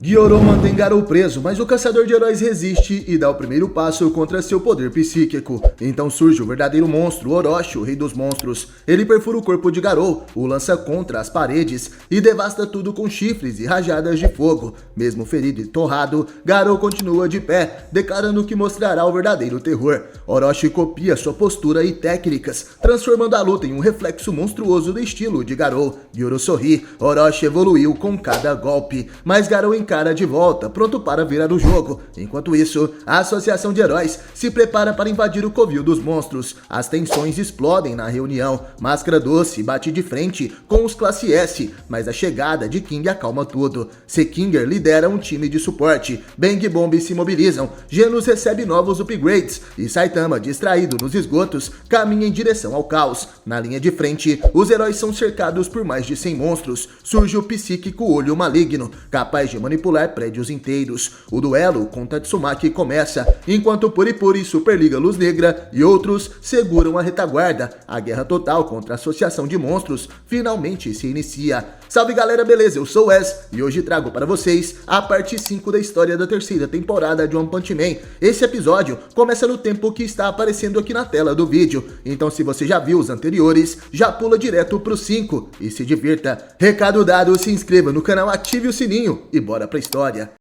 Gyoro mantém Garou preso, mas o caçador de heróis resiste e dá o primeiro passo contra seu poder psíquico. Então surge o verdadeiro monstro, Orochi, o rei dos monstros. Ele perfura o corpo de Garou, o lança contra as paredes e devasta tudo com chifres e rajadas de fogo. Mesmo ferido e torrado, Garou continua de pé, declarando que mostrará o verdadeiro terror. Orochi copia sua postura e técnicas, transformando a luta em um reflexo monstruoso do estilo de Garou. Gyoro sorri, Orochi evoluiu com cada golpe, mas Garou encara de volta, pronto para virar o jogo. Enquanto isso, a Associação de Heróis se prepara para invadir o covil dos monstros. As tensões explodem na reunião. Máscara Doce bate de frente com os Classe S, mas a chegada de King acalma tudo. Sekinger lidera um time de suporte. Bang e Bomb se mobilizam. Genos recebe novos upgrades e Saitama, distraído nos esgotos, caminha em direção ao caos. Na linha de frente, os heróis são cercados por mais de 100 monstros. Surge o psíquico Olho Maligno, capaz de manipular prédios inteiros. O duelo com Tatsumaki começa, enquanto Puripuri, Superliga Luz Negra e outros seguram a retaguarda. A guerra total contra a Associação de Monstros finalmente se inicia. Salve galera, beleza? Eu sou o Wes e hoje trago para vocês a parte 5 da história da terceira temporada de One Punch Man. Esse episódio começa no tempo que está aparecendo aqui na tela do vídeo, então se você já viu os anteriores, já pula direto pro 5 e se divirta. Recado dado, se inscreva no canal, ative o sininho e bora pra história.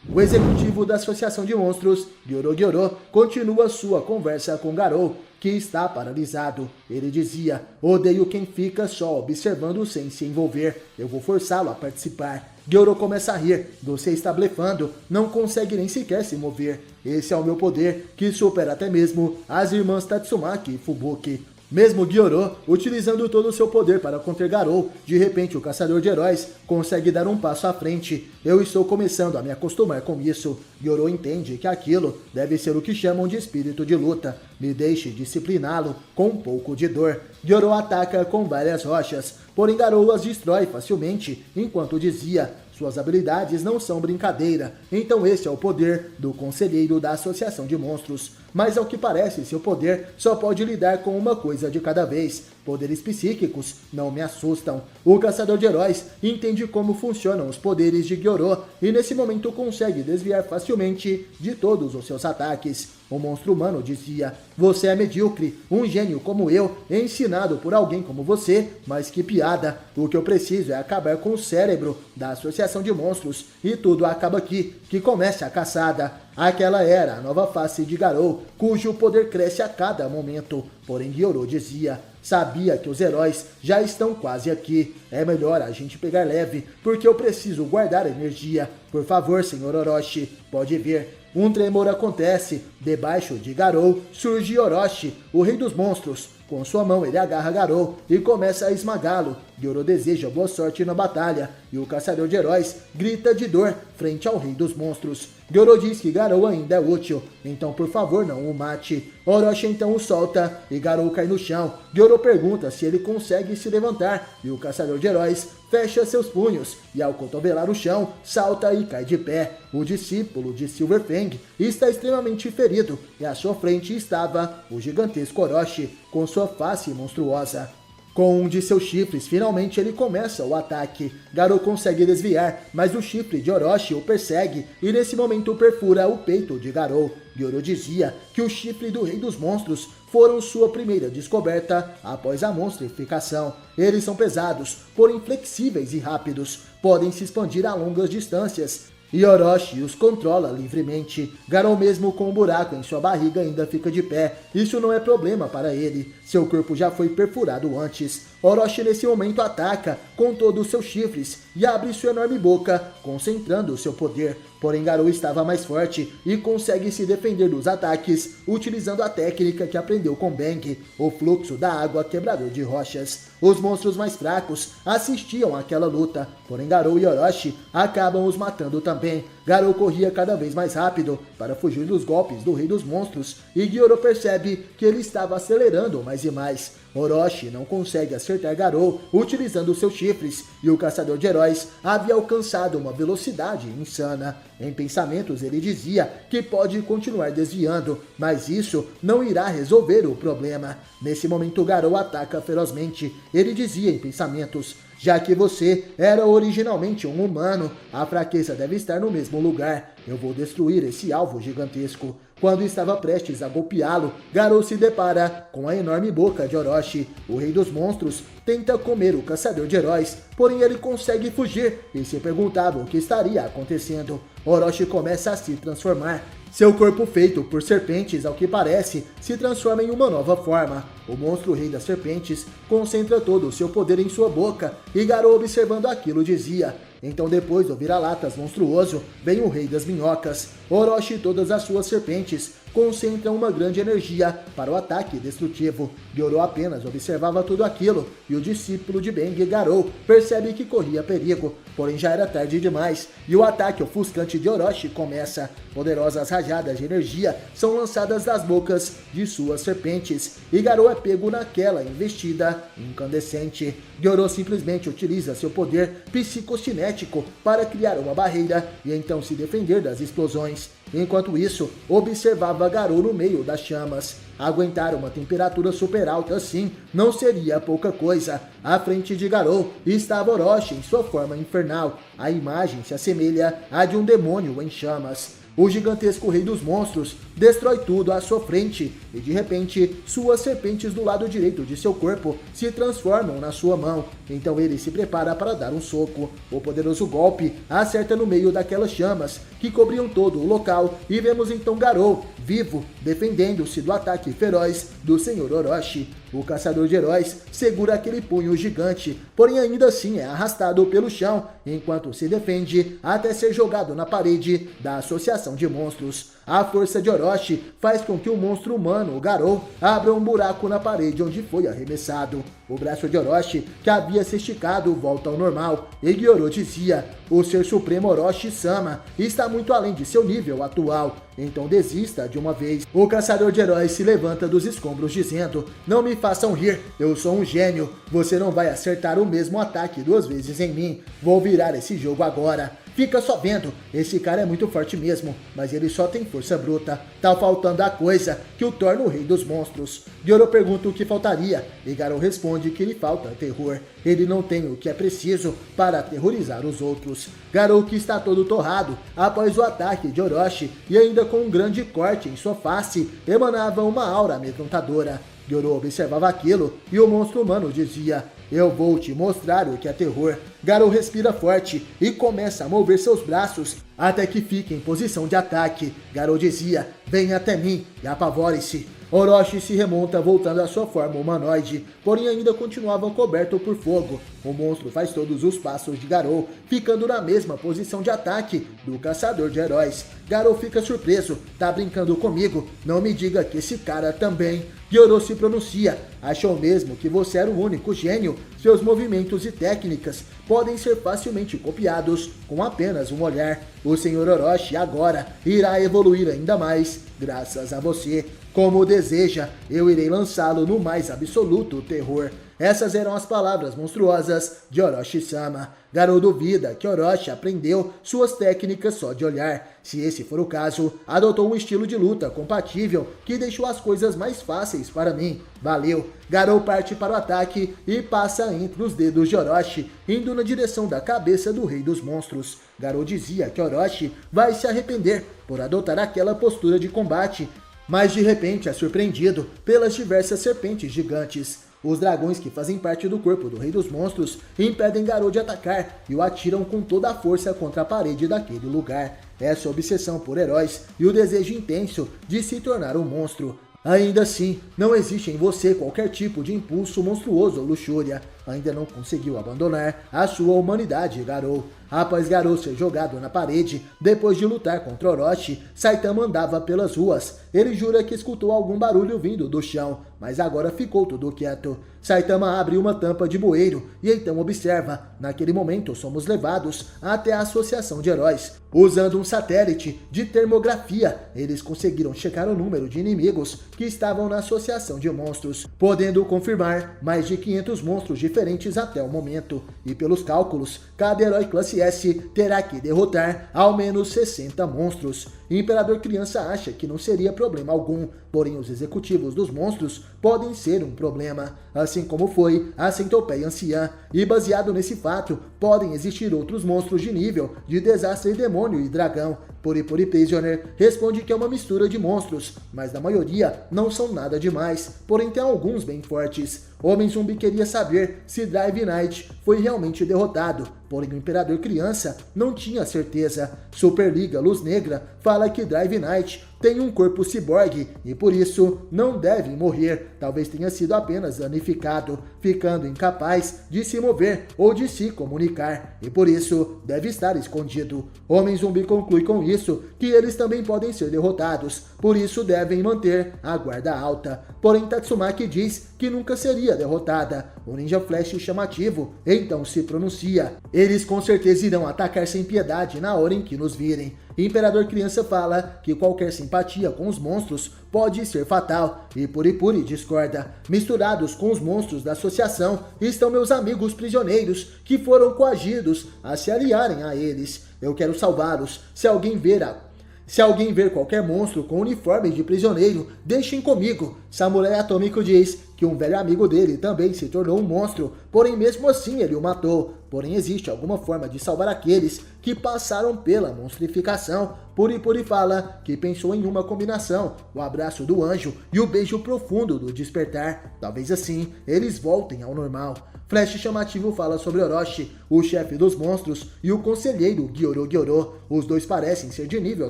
O executivo da Associação de Monstros, Gyoro, continua sua conversa com Garou, que está paralisado. Ele dizia: odeio quem fica só observando sem se envolver. Eu vou forçá-lo a participar. Gyoro começa a rir. Você está blefando. Não consegue nem sequer se mover. Esse é o meu poder, que supera até mesmo as irmãs Tatsumaki e Fubuki. Mesmo Gyoro, utilizando todo o seu poder para conter Garou, de repente o caçador de heróis consegue dar um passo à frente. Eu estou começando a me acostumar com isso. Gyoro entende que aquilo deve ser o que chamam de espírito de luta. Me deixe discipliná-lo com um pouco de dor. Gyoro ataca com várias rochas, porém Garou as destrói facilmente, enquanto dizia: suas habilidades não são brincadeira, então esse é o poder do conselheiro da Associação de Monstros. Mas ao que parece, seu poder só pode lidar com uma coisa de cada vez. Poderes psíquicos não me assustam. O caçador de heróis entende como funcionam os poderes de Gyoro e nesse momento consegue desviar facilmente de todos os seus ataques. O monstro humano dizia: você é medíocre, um gênio como eu, ensinado por alguém como você, mas que piada. O que eu preciso é acabar com o cérebro da Associação de Monstros e tudo acaba aqui, que comece a caçada. Aquela era a nova face de Garou, cujo poder cresce a cada momento. Porém Gyoro dizia: sabia que os heróis já estão quase aqui. É melhor a gente pegar leve, porque eu preciso guardar energia. Por favor, senhor Orochi, pode vir. Um tremor acontece. Debaixo de Garou surge Orochi, o rei dos monstros. Com sua mão ele agarra Garou e começa a esmagá-lo. Gyoro deseja boa sorte na batalha e o caçador de heróis grita de dor frente ao rei dos monstros. Gyoro diz que Garou ainda é útil, então por favor não o mate. Orochi então o solta e Garou cai no chão. Gyoro pergunta se ele consegue se levantar e o caçador de heróis fecha seus punhos e ao cotovelar o chão, salta e cai de pé. O discípulo de Silverfang está extremamente ferido e à sua frente estava o gigantesco Orochi com sua face monstruosa. Com um de seus chifres, finalmente ele começa o ataque. Garou consegue desviar, mas o chifre de Orochi o persegue e nesse momento perfura o peito de Garou. Gyoro dizia que o chifre do rei dos monstros foram sua primeira descoberta após a monstrificação. Eles são pesados, porém flexíveis e rápidos, podem se expandir a longas distâncias. E Orochi os controla livremente. Garou mesmo com um buraco em sua barriga ainda fica de pé. Isso não é problema para ele. Seu corpo já foi perfurado antes. Orochi nesse momento ataca com todos os seus chifres e abre sua enorme boca, concentrando o seu poder. Porém Garou estava mais forte e consegue se defender dos ataques, utilizando a técnica que aprendeu com Bang, o fluxo da água quebrador de rochas. Os monstros mais fracos assistiam àquela luta, porém Garou e Orochi acabam os matando também. Garou corria cada vez mais rápido para fugir dos golpes do rei dos monstros e Gyoro percebe que ele estava acelerando mais e mais. Orochi não consegue acertar Garou utilizando seus chifres e o caçador de heróis havia alcançado uma velocidade insana. Em pensamentos ele dizia que pode continuar desviando, mas isso não irá resolver o problema. Nesse momento Garou ataca ferozmente. Ele dizia em pensamentos: Já que você era originalmente um humano, a fraqueza deve estar no mesmo lugar. Eu vou destruir esse alvo gigantesco. Quando estava prestes a golpeá-lo, Garou se depara com a enorme boca de Orochi. O rei dos monstros tenta comer o caçador de heróis, porém ele consegue fugir e se perguntava o que estaria acontecendo. Orochi começa a se transformar. Seu corpo, feito por serpentes, ao que parece, se transforma em uma nova forma. O monstro rei das serpentes concentra todo o seu poder em sua boca e Garou, observando aquilo, dizia: então, depois do vira-latas monstruoso, vem o rei das minhocas. Orochi e todas as suas serpentes concentram uma grande energia para o ataque destrutivo. Gyoro apenas observava tudo aquilo e o discípulo de Bang, Garou, percebe que corria perigo, porém já era tarde demais e o ataque ofuscante de Orochi começa. Poderosas rajadas de energia são lançadas das bocas de suas serpentes e Garou é pego naquela investida incandescente. Gyoro simplesmente utiliza seu poder psicocinético para criar uma barreira e então se defender das explosões. Enquanto isso, observava Garou no meio das chamas. Aguentar uma temperatura super alta assim não seria pouca coisa. À frente de Garou estava Orochi em sua forma infernal. A imagem se assemelha à de um demônio em chamas. O gigantesco rei dos monstros destrói tudo à sua frente e de repente suas serpentes do lado direito de seu corpo se transformam na sua mão. Então ele se prepara para dar um soco. O poderoso golpe acerta no meio daquelas chamas que cobriam todo o local e vemos então Garou vivo, defendendo-se do ataque feroz do Senhor Orochi. O caçador de heróis segura aquele punho gigante, porém ainda assim é arrastado pelo chão, enquanto se defende até ser jogado na parede da Associação de Monstros. A força de Orochi faz com que o monstro humano, o Garou, abra um buraco na parede onde foi arremessado. O braço de Orochi, que havia se esticado, volta ao normal, e Gyoro dizia: o ser supremo Orochi-sama está muito além de seu nível atual, então desista de uma vez. O caçador de heróis se levanta dos escombros dizendo: não me façam rir, eu sou um gênio, você não vai acertar o mesmo ataque 2 vezes em mim, vou virar esse jogo agora. Fica só vendo, esse cara é muito forte mesmo, mas ele só tem força bruta. Tá faltando a coisa que o torna o rei dos monstros. Gyoro pergunta o que faltaria, e Garou responde que lhe falta terror. Ele não tem o que é preciso para aterrorizar os outros. Garou, que está todo torrado após o ataque de Orochi e ainda com um grande corte em sua face, emanava uma aura amedrontadora. Gyoro observava aquilo e o monstro humano dizia: eu vou te mostrar o que é terror. Garou respira forte e começa a mover seus braços até que fique em posição de ataque. Garou dizia: venha até mim e apavore-se. Orochi se remonta voltando à sua forma humanoide, porém ainda continuava coberto por fogo. O monstro faz todos os passos de Garou, ficando na mesma posição de ataque do caçador de heróis. Garou fica surpreso: tá brincando comigo? Não me diga que esse cara também. Gyoro se pronuncia: achou mesmo que você era o único gênio? Seus movimentos e técnicas podem ser facilmente copiados com apenas um olhar. O Sr. Orochi agora irá evoluir ainda mais, graças a você. Como deseja, eu irei lançá-lo no mais absoluto terror. Essas eram as palavras monstruosas de Orochi-sama. Garou duvida que Orochi aprendeu suas técnicas só de olhar. Se esse for o caso, adotou um estilo de luta compatível que deixou as coisas mais fáceis para mim. Valeu! Garou parte para o ataque e passa entre os dedos de Orochi, indo na direção da cabeça do rei dos monstros. Garou dizia que Orochi vai se arrepender por adotar aquela postura de combate, mas de repente é surpreendido pelas diversas serpentes gigantes. Os dragões que fazem parte do corpo do rei dos monstros impedem Garou de atacar e o atiram com toda a força contra a parede daquele lugar. Essa obsessão por heróis e o desejo intenso de se tornar um monstro. Ainda assim, não existe em você qualquer tipo de impulso monstruoso ou luxúria. Ainda não conseguiu abandonar a sua humanidade, Garou. Após Garou ser jogado na parede, depois de lutar contra Orochi, Saitama andava pelas ruas. Ele jura que escutou algum barulho vindo do chão, mas agora ficou tudo quieto. Saitama abre uma tampa de bueiro e então observa. Naquele momento, somos levados até a Associação de Heróis. Usando um satélite de termografia, eles conseguiram checar o número de inimigos que estavam na Associação de Monstros, podendo confirmar mais de 500 monstros diferentes diferentes até o momento, e pelos cálculos, cada herói classe S terá que derrotar ao menos 60 monstros. Imperador Criança acha que não seria problema algum, porém os executivos dos monstros podem ser um problema, assim como foi a Centopeia Anciã, e baseado nesse fato, podem existir outros monstros de nível de Desastre, Demônio e Dragão. Puri Prisoner responde que é uma mistura de monstros, mas na maioria não são nada demais, porém tem alguns bem fortes. Homem Zumbi queria saber se Drive Knight foi realmente derrotado, porém o Imperador Criança não tinha certeza. Superliga Luz Negra fala que Drive Knight tem um corpo ciborgue e por isso não deve morrer, talvez tenha sido apenas danificado, ficando incapaz de se mover ou de se comunicar, e por isso deve estar escondido. Homem Zumbi conclui com isso que eles também podem ser derrotados, por isso devem manter a guarda alta. Porém Tatsumaki diz que nunca seria derrotada. O Ninja Flash chamativo então se pronuncia: eles com certeza irão atacar sem piedade na hora em que nos virem. Imperador Criança fala que qualquer simpatia com os monstros pode ser fatal, e Puri discorda. Misturados com os monstros da associação estão meus amigos prisioneiros que foram coagidos a se aliarem a eles. Eu quero salvá-los. Se alguém ver qualquer monstro com uniforme de prisioneiro, deixem comigo. Samurai Atômico diz que um velho amigo dele também se tornou um monstro, porém mesmo assim ele o matou. Porém existe alguma forma de salvar aqueles que passaram pela monstrificação. Puri fala que pensou em uma combinação, o abraço do anjo e o beijo profundo do despertar. Talvez assim eles voltem ao normal. Flash chamativo fala sobre Orochi, o chefe dos monstros, e o conselheiro Gyoro. Os dois parecem ser de nível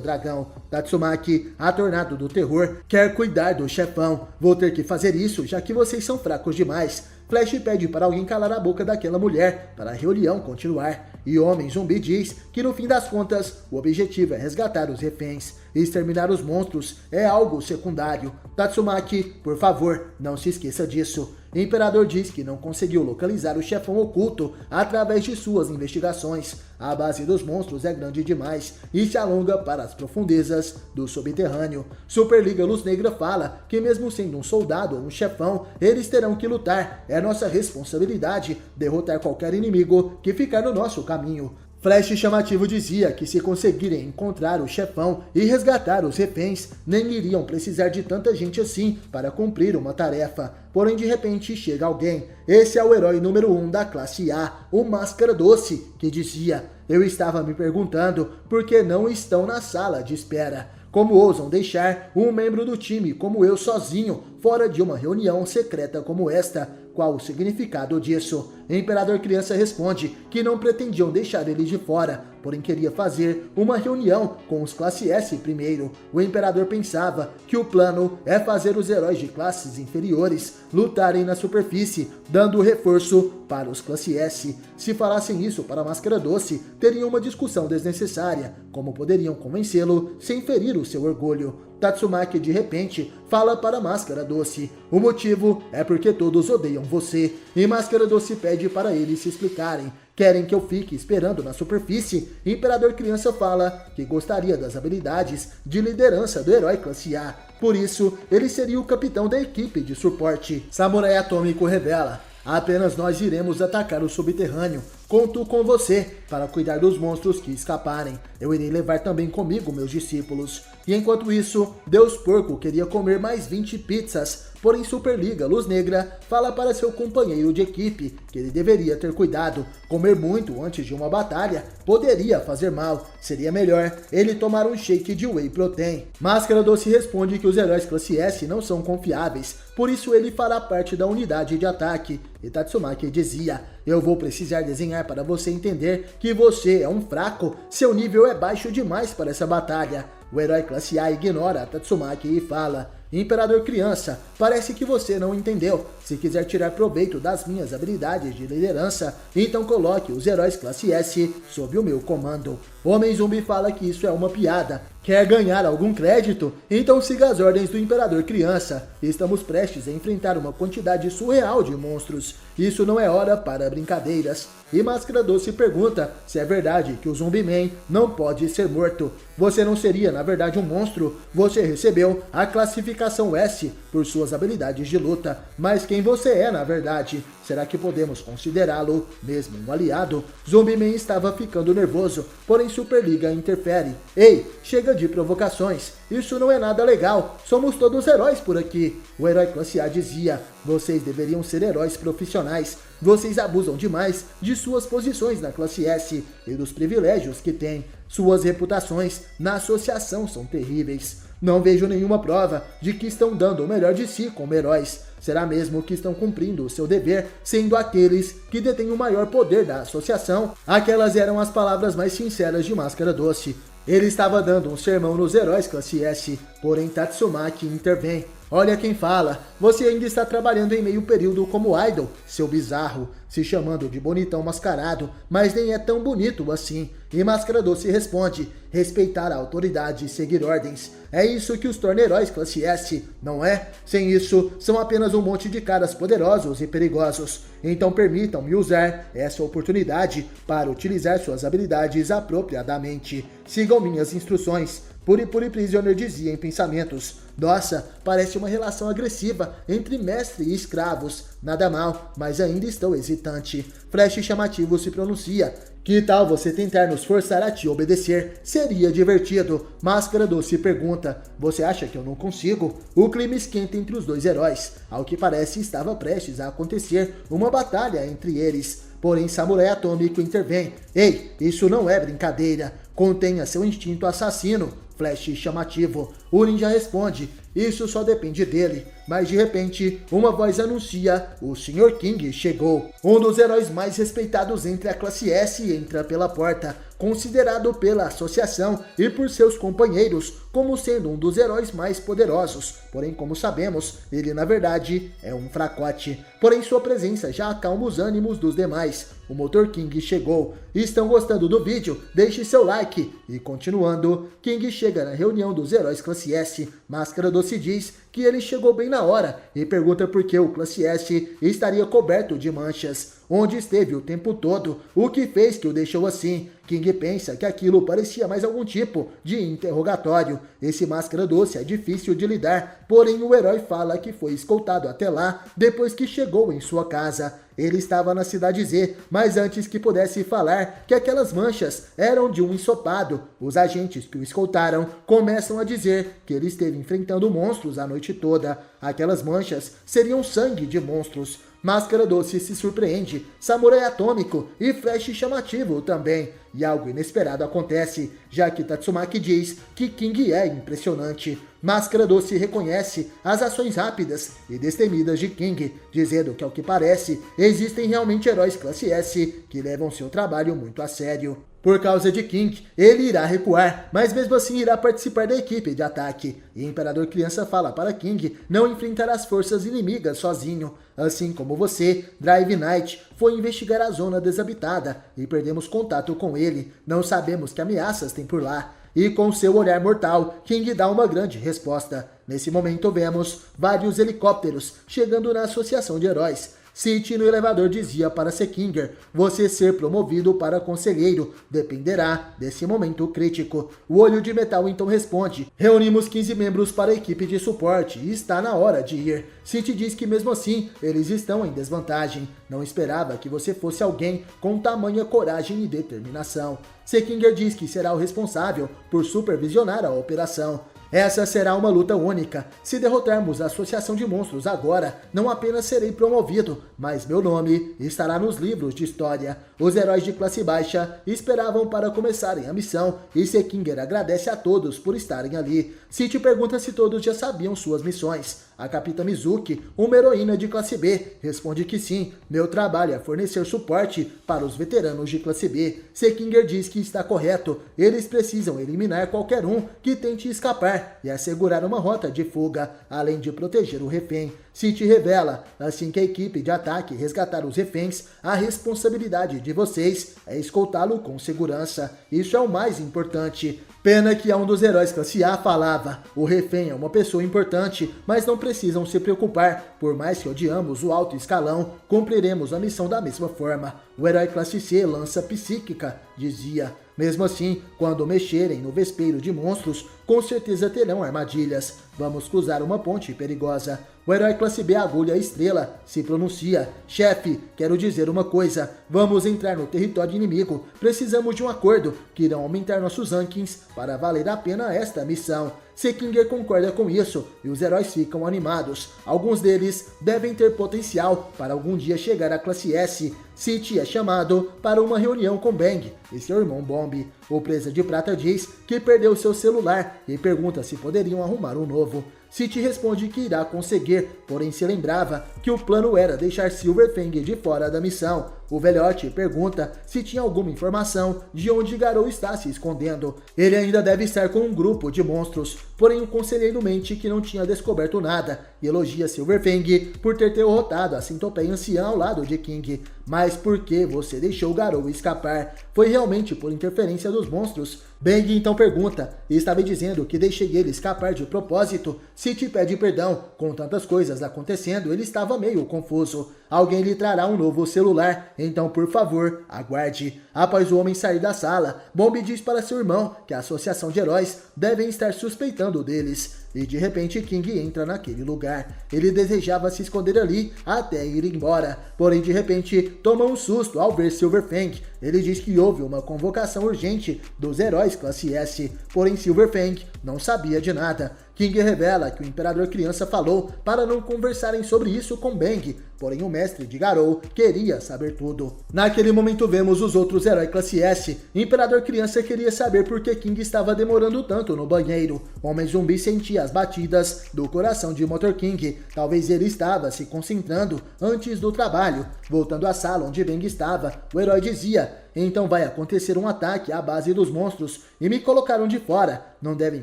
dragão. Tatsumaki, a Tornado do Terror, quer cuidar do chefão. Vou ter que fazer isso, já que vocês são fracos demais. Flash pede para alguém calar a boca daquela mulher, para a reunião continuar. E Homem Zumbi diz que no fim das contas, o objetivo é resgatar os reféns. Exterminar os monstros é algo secundário. Tatsumaki, por favor, não se esqueça disso. Imperador diz que não conseguiu localizar o chefão oculto através de suas investigações. A base dos monstros é grande demais e se alonga para as profundezas do subterrâneo. Superliga Luz Negra fala que mesmo sendo um soldado ou um chefão, eles terão que lutar. É nossa responsabilidade derrotar qualquer inimigo que ficar no nosso caminho. Flash chamativo dizia que se conseguirem encontrar o chefão e resgatar os reféns, nem iriam precisar de tanta gente assim para cumprir uma tarefa. Porém de repente chega alguém. Esse é o herói número 1 da classe A, o Máscara Doce, que dizia: eu estava me perguntando por que não estão na sala de espera. Como ousam deixar um membro do time como eu sozinho, fora de uma reunião secreta como esta? Qual o significado disso? Imperador Criança responde que não pretendiam deixar ele de fora, porém queria fazer uma reunião com os classe S primeiro. O Imperador pensava que o plano é fazer os heróis de classes inferiores lutarem na superfície, dando reforço para os classe S. Se falassem isso para a Máscara Doce, teriam uma discussão desnecessária. Como poderiam convencê-lo sem ferir o seu orgulho? Tatsumaki de repente fala para a Máscara Doce: o motivo é porque todos odeiam você. E Máscara Doce pede para eles se explicarem. Querem que eu fique esperando na superfície? Imperador Criança fala que gostaria das habilidades de liderança do herói classe A. Por isso, ele seria o capitão da equipe de suporte. Samurai Atômico revela: apenas nós iremos atacar o subterrâneo. Conto com você para cuidar dos monstros que escaparem. Eu irei levar também comigo meus discípulos. E enquanto isso, Deus Porco queria comer mais 20 pizzas. Porém Superliga Luz Negra fala para seu companheiro de equipe que ele deveria ter cuidado. Comer muito antes de uma batalha poderia fazer mal. Seria melhor ele tomar um shake de whey protein. Máscara Doce responde que os heróis classe S não são confiáveis, por isso ele fará parte da unidade de ataque. E Tatsumaki dizia: eu vou precisar desenhar para você entender que você é um fraco. Seu nível é baixo demais para essa batalha. O herói classe A ignora Tatsumaki e fala: Imperador Criança, parece que você não entendeu. Se quiser tirar proveito das minhas habilidades de liderança, então coloque os heróis classe S sob o meu comando. Homem Zumbi fala que isso é uma piada. Quer ganhar algum crédito? Então siga as ordens do Imperador Criança. Estamos prestes a enfrentar uma quantidade surreal de monstros. Isso não é hora para brincadeiras. E Máscara Doce pergunta se é verdade que o Zumbi Man não pode ser morto. Você não seria, na verdade, um monstro. Você recebeu a classificação S por suas habilidades de luta. Mas quem você é, na verdade? Será que podemos considerá-lo mesmo um aliado? Zumbi Man estava ficando nervoso, porém Superliga interfere. Ei, chega de provocações. Isso não é nada legal. Somos todos heróis por aqui. O herói classe A dizia: vocês deveriam ser heróis profissionais. Vocês abusam demais de suas posições na classe S e dos privilégios que têm. Suas reputações na associação são terríveis. Não vejo nenhuma prova de que estão dando o melhor de si como heróis. Será mesmo que estão cumprindo o seu dever, sendo aqueles que detêm o maior poder da associação? Aquelas eram as palavras mais sinceras de Máscara Doce. Ele estava dando um sermão nos heróis classe S, porém Tatsumaki intervém. Olha quem fala, você ainda está trabalhando em meio período como idol, seu bizarro, se chamando de bonitão mascarado, mas nem é tão bonito assim. E Máscara Doce responde: respeitar a autoridade e seguir ordens. É isso que os torna heróis classe S, não é? Sem isso, são apenas um monte de caras poderosos e perigosos. Então permitam-me usar essa oportunidade para utilizar suas habilidades apropriadamente. Sigam minhas instruções. Puri Prisoner dizia em pensamentos: nossa, parece uma relação agressiva entre mestre e escravos. Nada mal, mas ainda estou hesitante. Flash Chamativo se pronuncia: que tal você tentar nos forçar a te obedecer? Seria divertido. Máscara Doce pergunta: você acha que eu não consigo? O clima esquenta entre os dois heróis. Ao que parece, estava prestes a acontecer uma batalha entre eles. Porém, Samurai Atômico intervém. Ei, isso não é brincadeira. Contenha seu instinto assassino. Flash Chamativo. O ninja responde: isso só depende dele. Mas de repente, uma voz anuncia: o Sr. King chegou. Um dos heróis mais respeitados entre a classe S entra pela porta, considerado pela associação e por seus companheiros como sendo um dos heróis mais poderosos. Porém, como sabemos, ele na verdade é um fracote. Porém, sua presença já acalma os ânimos dos demais. O Motor King chegou. Estão gostando do vídeo? Deixe seu like. E continuando, King chega na reunião dos heróis classe S. Máscara Doce diz que ele chegou bem na hora e pergunta por que o classe S estaria coberto de manchas. Onde esteve o tempo todo? O que fez que o deixou assim? King pensa que aquilo parecia mais algum tipo de interrogatório. Esse Máscara Doce é difícil de lidar, porém o herói fala que foi escoltado até lá depois que chegou em sua casa. Ele estava na cidade Z, mas antes que pudesse falar que aquelas manchas eram de um ensopado, os agentes que o escoltaram começam a dizer que ele esteve enfrentando monstros a noite toda. Aquelas manchas seriam sangue de monstros. Máscara Doce se surpreende, Samurai Atômico e Flash Chamativo também. E algo inesperado acontece, já que Tatsumaki diz que King é impressionante. Máscara Doce reconhece as ações rápidas e destemidas de King, dizendo que, ao que parece, existem realmente heróis classe S que levam seu trabalho muito a sério. Por causa de King, ele irá recuar, mas mesmo assim irá participar da equipe de ataque. E Imperador Criança fala para King não enfrentar as forças inimigas sozinho. Assim como você, Drive Knight foi investigar a zona desabitada e perdemos contato com ele. Não sabemos que ameaças tem por lá. E com seu olhar mortal, King dá uma grande resposta. Nesse momento vemos vários helicópteros chegando na associação de heróis. City no elevador dizia para Sekinger: você ser promovido para conselheiro dependerá desse momento crítico. O Olho de Metal então responde: reunimos 15 membros para a equipe de suporte e está na hora de ir. City diz que mesmo assim eles estão em desvantagem. Não esperava que você fosse alguém com tamanha coragem e determinação. Sekinger diz que será o responsável por supervisionar a operação. Essa será uma luta única. Se derrotarmos a Associação de Monstros agora, não apenas serei promovido, mas meu nome estará nos livros de história. Os heróis de classe baixa esperavam para começarem a missão e Sekinger agradece a todos por estarem ali. City pergunta se todos já sabiam suas missões. A Capitã Mizuki, uma heroína de classe B, responde que sim, meu trabalho é fornecer suporte para os veteranos de classe B. Sekinger diz que está correto, eles precisam eliminar qualquer um que tente escapar e assegurar uma rota de fuga, além de proteger o refém. City revela, assim que a equipe de ataque resgatar os reféns, a responsabilidade de vocês é escoltá-lo com segurança. Isso é o mais importante. Pena que um dos heróis classe A falava: o refém é uma pessoa importante, mas não precisam se preocupar. Por mais que odiamos o alto escalão, cumpriremos a missão da mesma forma. O herói classe C lança psíquica, dizia. Mesmo assim, quando mexerem no vespeiro de monstros, com certeza terão armadilhas. Vamos cruzar uma ponte perigosa. O herói classe B Agulha Estrela se pronuncia: chefe, quero dizer uma coisa. Vamos entrar no território inimigo. Precisamos de um acordo que irão aumentar nossos rankings para valer a pena esta missão. Sekinger concorda com isso e os heróis ficam animados. Alguns deles devem ter potencial para algum dia chegar à classe S. City é chamado para uma reunião com Bang e seu irmão Bomb. O Presa de Prata diz que perdeu seu celular e pergunta se poderiam arrumar um novo. City responde que irá conseguir, porém se lembrava que o plano era deixar Silverfang de fora da missão. O velhote pergunta se tinha alguma informação de onde Garou está se escondendo. Ele ainda deve estar com um grupo de monstros, porém o conselheiro mente que não tinha descoberto nada e elogia Silverfang por ter derrotado a centopeia anciã ao lado de King. Mas por que você deixou Garou escapar? Foi realmente por interferência dos monstros? Bang então pergunta, e estava dizendo que deixei ele escapar de propósito. City pede perdão, com tantas coisas acontecendo ele estava meio confuso. Alguém lhe trará um novo celular, então por favor, aguarde. Após o homem sair da sala, Bomb diz para seu irmão que a associação de heróis devem estar suspeitando deles. E de repente King entra naquele lugar. Ele desejava se esconder ali até ir embora. Porém de repente toma um susto ao ver Silverfang. Ele diz que houve uma convocação urgente dos heróis classe S. Porém Silverfang não sabia de nada. King revela que o Imperador Criança falou para não conversarem sobre isso com Bang. Porém o mestre de Garou queria saber tudo. Naquele momento vemos os outros heróis classe S. Imperador Criança queria saber por que King estava demorando tanto no banheiro. Homem Zumbi sentia as batidas do coração de Motor King. Talvez ele estava se concentrando antes do trabalho. Voltando à sala onde Bang estava, o herói dizia: então vai acontecer um ataque à base dos monstros e me colocaram de fora. Não devem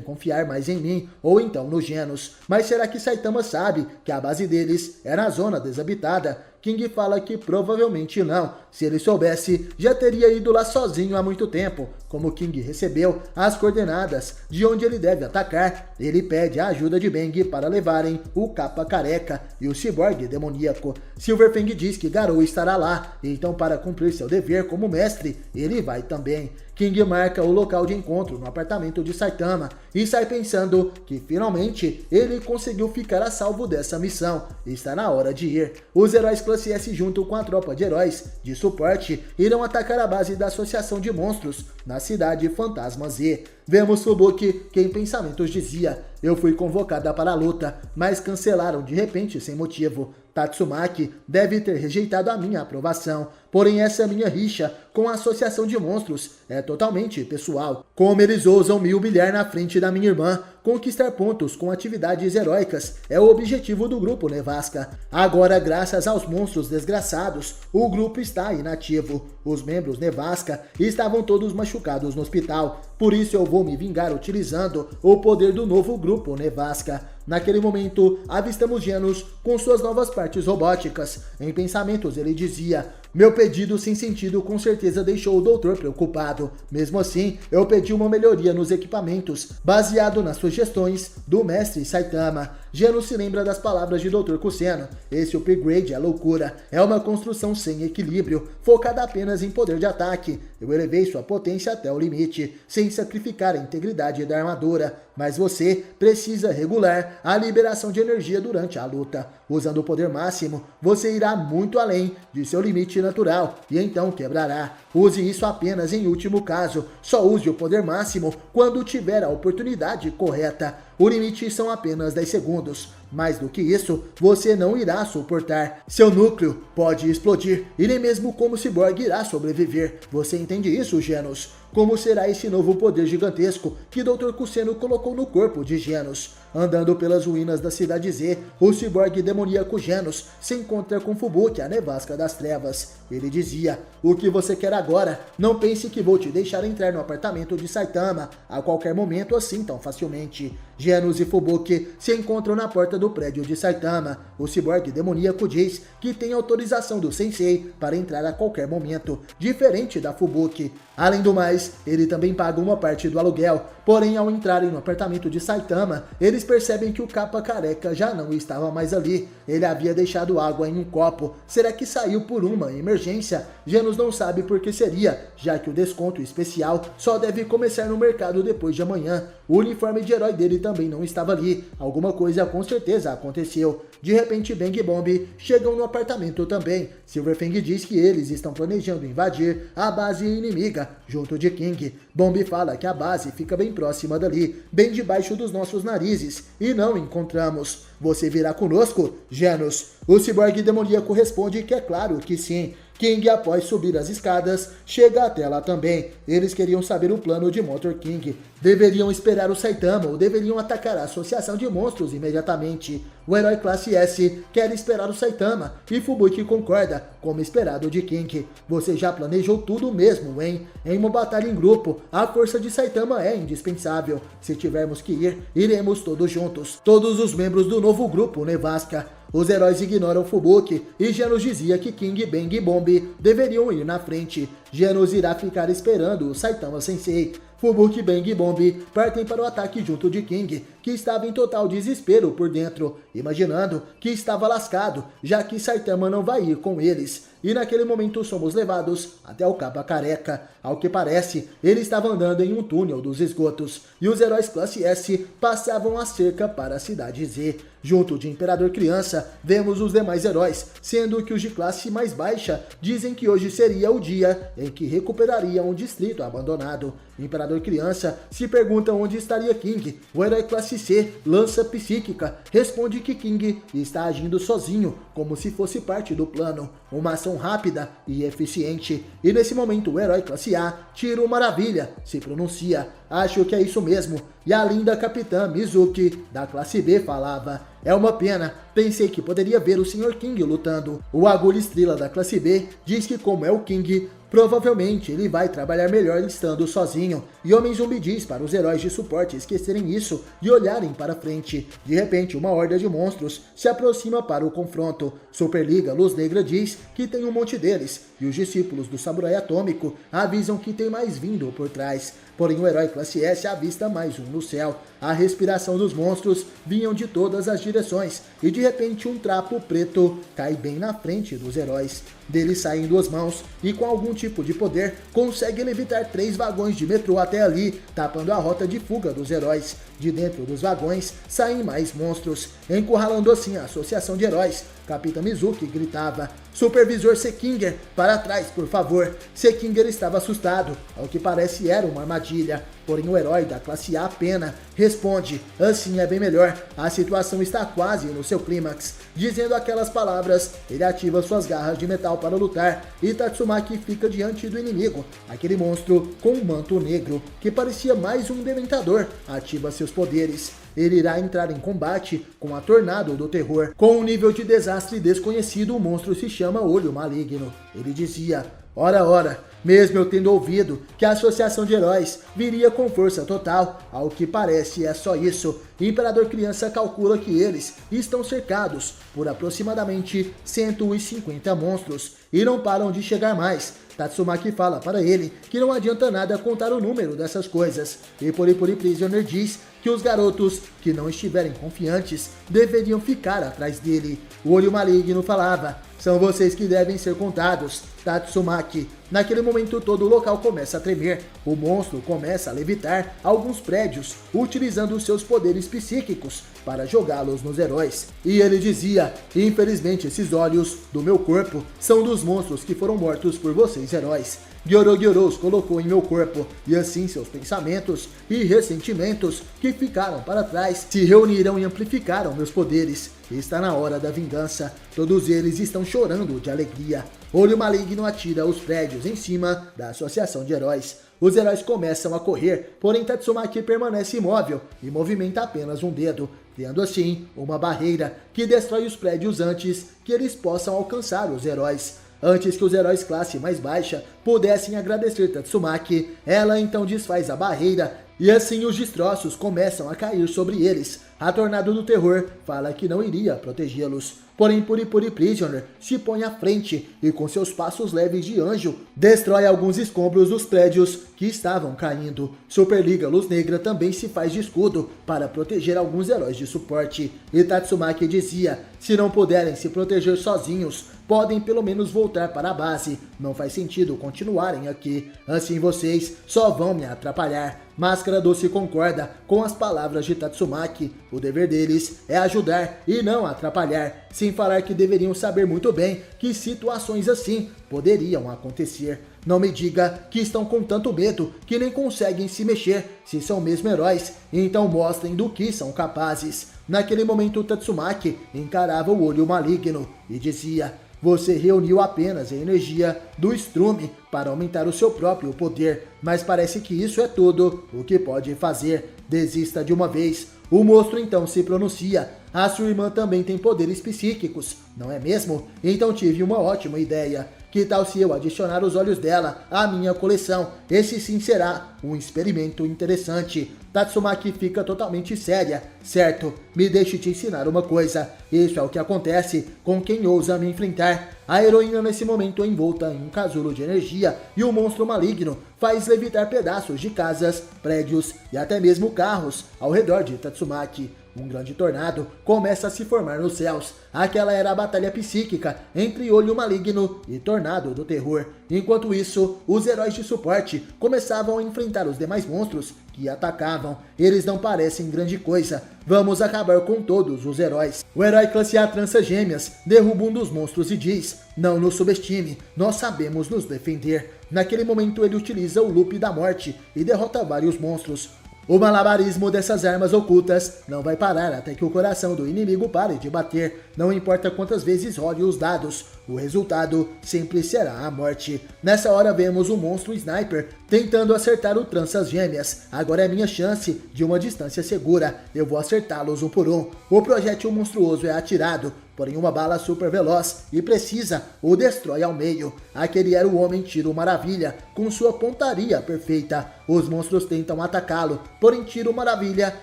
confiar mais em mim ou então no Genos. Mas será que Saitama sabe que a base deles é na zona desabitada? King fala que provavelmente não. Se ele soubesse, já teria ido lá sozinho há muito tempo. Como King recebeu as coordenadas de onde ele deve atacar, ele pede a ajuda de Bang para levarem o Capa Careca e o Ciborgue Demoníaco. Silverfang diz que Garou estará lá, então para cumprir seu dever como mestre, ele vai também. King marca o local de encontro no apartamento de Saitama e sai pensando que finalmente ele conseguiu ficar a salvo dessa missão e está na hora de ir. Os heróis classe S junto com a tropa de heróis de suporte irão atacar a base da Associação de Monstros na cidade Fantasma Z. Vemos Fubuki que em pensamentos dizia: eu fui convocada para a luta, mas cancelaram de repente sem motivo. Tatsumaki deve ter rejeitado a minha aprovação, porém essa minha rixa com a Associação de Monstros é totalmente pessoal. Como eles ousam me humilhar na frente da minha irmã? Conquistar pontos com atividades heróicas é o objetivo do grupo Nevasca. Agora, graças aos monstros desgraçados, o grupo está inativo. Os membros Nevasca estavam todos machucados no hospital, por isso eu vou me vingar utilizando o poder do novo grupo Nevasca. Naquele momento, avistamos Genos com suas novas partes robóticas. Em pensamentos ele dizia: meu pedido sem sentido com certeza deixou o doutor preocupado. Mesmo assim, eu pedi uma melhoria nos equipamentos, baseado nas sugestões do mestre Saitama. Genos se lembra das palavras de Dr. Kusseno: esse upgrade é loucura, é uma construção sem equilíbrio, focada apenas em poder de ataque. Eu elevei sua potência até o limite, sem sacrificar a integridade da armadura, mas você precisa regular a liberação de energia durante a luta. Usando o poder máximo, você irá muito além de seu limite natural e então quebrará. Use isso apenas em último caso. Só use o poder máximo quando tiver a oportunidade correta. O limite são apenas 10 segundos. Mais do que isso, você não irá suportar. Seu núcleo pode explodir e nem mesmo como Cyborg irá sobreviver. Você entende isso, Genos? Como será esse novo poder gigantesco que Dr. Kusseno colocou no corpo de Genos? Andando pelas ruínas da cidade Z, o ciborgue demoníaco Genos se encontra com Fubuki, a nevasca das trevas. Ele dizia: o que você quer agora? Não pense que vou te deixar entrar no apartamento de Saitama a qualquer momento assim tão facilmente. Genos e Fubuki se encontram na porta porta do prédio de Saitama. O ciborgue demoníaco diz que tem autorização do sensei para entrar a qualquer momento, diferente da Fubuki. Além do mais, ele também paga uma parte do aluguel, porém ao entrarem no apartamento de Saitama, eles percebem que o capa careca já não estava mais ali. Ele havia deixado água em um copo. Será que saiu por uma emergência? Genos não sabe por que seria, já que o desconto especial só deve começar no mercado depois de amanhã. O uniforme de herói dele também não estava ali. Alguma coisa com certeza aconteceu. De repente, Bang e Bomb chegam no apartamento também. Silverfang diz que eles estão planejando invadir a base inimiga, junto de King. Bomb fala que a base fica bem próxima dali, bem debaixo dos nossos narizes, e não encontramos. Você virá conosco, Genos? O ciborgue demoníaco responde que é claro que sim. King, após subir as escadas, chega até lá também. Eles queriam saber o plano de Motor King. Deveriam esperar o Saitama ou deveriam atacar a Associação de Monstros imediatamente. O herói classe S quer esperar o Saitama e Fubuki concorda, como esperado de King. Você já planejou tudo mesmo, hein? Em uma batalha em grupo, a força de Saitama é indispensável. Se tivermos que ir, iremos todos juntos. Todos os membros do novo grupo Nevasca. Os heróis ignoram Fubuki e Genos dizia que King, Bang e Bomb deveriam ir na frente. Genos irá ficar esperando o Saitama Sensei. Fubuki, Bang e Bomb partem para o ataque junto de King, que estava em total desespero por dentro, imaginando que estava lascado, já que Saitama não vai ir com eles. E naquele momento somos levados até o capa careca. Ao que parece, ele estava andando em um túnel dos esgotos, e os heróis classe S passavam a cerca para a cidade Z. Junto de Imperador Criança, vemos os demais heróis, sendo que os de classe mais baixa dizem que hoje seria o dia em que recuperariam o distrito abandonado. Imperador Criança se pergunta onde estaria King. O herói classe C, Lança Psíquica, responde que King está agindo sozinho, como se fosse parte do plano. Uma ação rápida e eficiente. E nesse momento o herói classe A, Tiro Maravilha, se pronuncia. Acho que é isso mesmo. E a linda capitã Mizuki, da classe B, falava: é uma pena, pensei que poderia ver o Sr. King lutando. O Agulha Estrela da classe B diz que como é o King, provavelmente ele vai trabalhar melhor estando sozinho. E Homem Zumbi diz para os heróis de suporte esquecerem isso e olharem para frente. De repente, uma horda de monstros se aproxima para o confronto. Superliga Luz Negra diz que tem um monte deles, e os discípulos do Samurai Atômico avisam que tem mais vindo por trás. Porém, o herói classe S avista mais um no céu. A respiração dos monstros vinham de todas as direções, e de repente um trapo preto cai bem na frente dos heróis. Dele saem duas mãos, e com algum tipo de poder, consegue levitar 3 vagões de metrô até ali, tapando a rota de fuga dos heróis. De dentro dos vagões, saem mais monstros, encurralando assim a associação de heróis. Capitã Mizuki gritava: Supervisor Sekinger, para trás, por favor. Sekinger estava assustado, ao que parece era uma armadilha. Porém o herói da classe A, Pena, responde: assim é bem melhor, a situação está quase no seu clímax. Dizendo aquelas palavras, ele ativa suas garras de metal para lutar, e Tatsumaki fica diante do inimigo, aquele monstro com um manto negro, que parecia mais um dementador, ativa seus poderes. Ele irá entrar em combate com a Tornado do Terror. Com um nível de desastre desconhecido, o monstro se chama Olho Maligno. Ele dizia: ora, mesmo eu tendo ouvido que a Associação de Heróis viria com força total, ao que parece é só isso. Imperador Criança calcula que eles estão cercados por aproximadamente 150 monstros e não param de chegar mais. Tatsumaki fala para ele que não adianta nada contar o número dessas coisas, e Puri Prisoner diz que os garotos que não estiverem confiantes deveriam ficar atrás dele. O Olho Maligno falava: são vocês que devem ser contados, Tatsumaki. Naquele momento todo o local começa a tremer. O monstro começa a levitar alguns prédios, utilizando seus poderes psíquicos para jogá-los nos heróis. E ele dizia: infelizmente esses olhos do meu corpo são dos monstros que foram mortos por vocês heróis. Gyoro os colocou em meu corpo, e assim seus pensamentos e ressentimentos que ficaram para trás se reuniram e amplificaram meus poderes. Está na hora da vingança. Todos eles estão chorando de alegria. Olho Maligno atira os prédios em cima da Associação de Heróis. Os heróis começam a correr, porém Tatsumaki permanece imóvel e movimenta apenas um dedo, criando assim uma barreira que destrói os prédios antes que eles possam alcançar os heróis. Antes que os heróis classe mais baixa pudessem agradecer Tatsumaki, ela então desfaz a barreira e assim os destroços começam a cair sobre eles. A Tornado do Terror fala que não iria protegê-los. Porém, Puri Prisoner se põe à frente e com seus passos leves de anjo, destrói alguns escombros dos prédios que estavam caindo. Superliga Luz Negra também se faz de escudo para proteger alguns heróis de suporte. E Tatsumaki dizia, se não puderem se proteger sozinhos, podem pelo menos voltar para a base. Não faz sentido continuarem aqui. Assim vocês só vão me atrapalhar. Máscara Doce concorda com as palavras de Tatsumaki. O dever deles é ajudar e não atrapalhar. Sem falar que deveriam saber muito bem que situações assim poderiam acontecer. Não me diga que estão com tanto medo que nem conseguem se mexer. Se são mesmo heróis, então mostrem do que são capazes. Naquele momento Tatsumaki encarava o olho maligno e dizia: você reuniu apenas a energia do estrume para aumentar o seu próprio poder, mas parece que isso é tudo o que pode fazer. Desista de uma vez. O monstro então se pronuncia. A sua irmã também tem poderes psíquicos, não é mesmo? Então tive uma ótima ideia. Que tal se eu adicionar os olhos dela à minha coleção? Esse sim será um experimento interessante. Tatsumaki fica totalmente séria. Certo, me deixe te ensinar uma coisa. Isso é o que acontece com quem ousa me enfrentar. A heroína nesse momento é envolta em um casulo de energia e o monstro maligno faz levitar pedaços de casas, prédios e até mesmo carros ao redor de Tatsumaki. Um grande tornado começa a se formar nos céus. Aquela era a batalha psíquica entre Olho Maligno e Tornado do Terror. Enquanto isso, os heróis de suporte começavam a enfrentar os demais monstros que atacavam. Eles não parecem grande coisa. Vamos acabar com todos os heróis. O herói classe A Trança Gêmeas derruba um dos monstros e diz: não nos subestime, nós sabemos nos defender. Naquele momento ele utiliza o loop da morte e derrota vários monstros. O malabarismo dessas armas ocultas não vai parar até que o coração do inimigo pare de bater. Não importa quantas vezes role os dados, o resultado sempre será a morte. Nessa hora vemos o monstro Sniper tentando acertar o Tranças Gêmeas. Agora é minha chance de uma distância segura. Eu vou acertá-los um por um. O projétil monstruoso é atirado, porém uma bala super veloz e precisa o destrói ao meio. Aquele era o Homem Tiro Maravilha, com sua pontaria perfeita. Os monstros tentam atacá-lo, porém Tiro Maravilha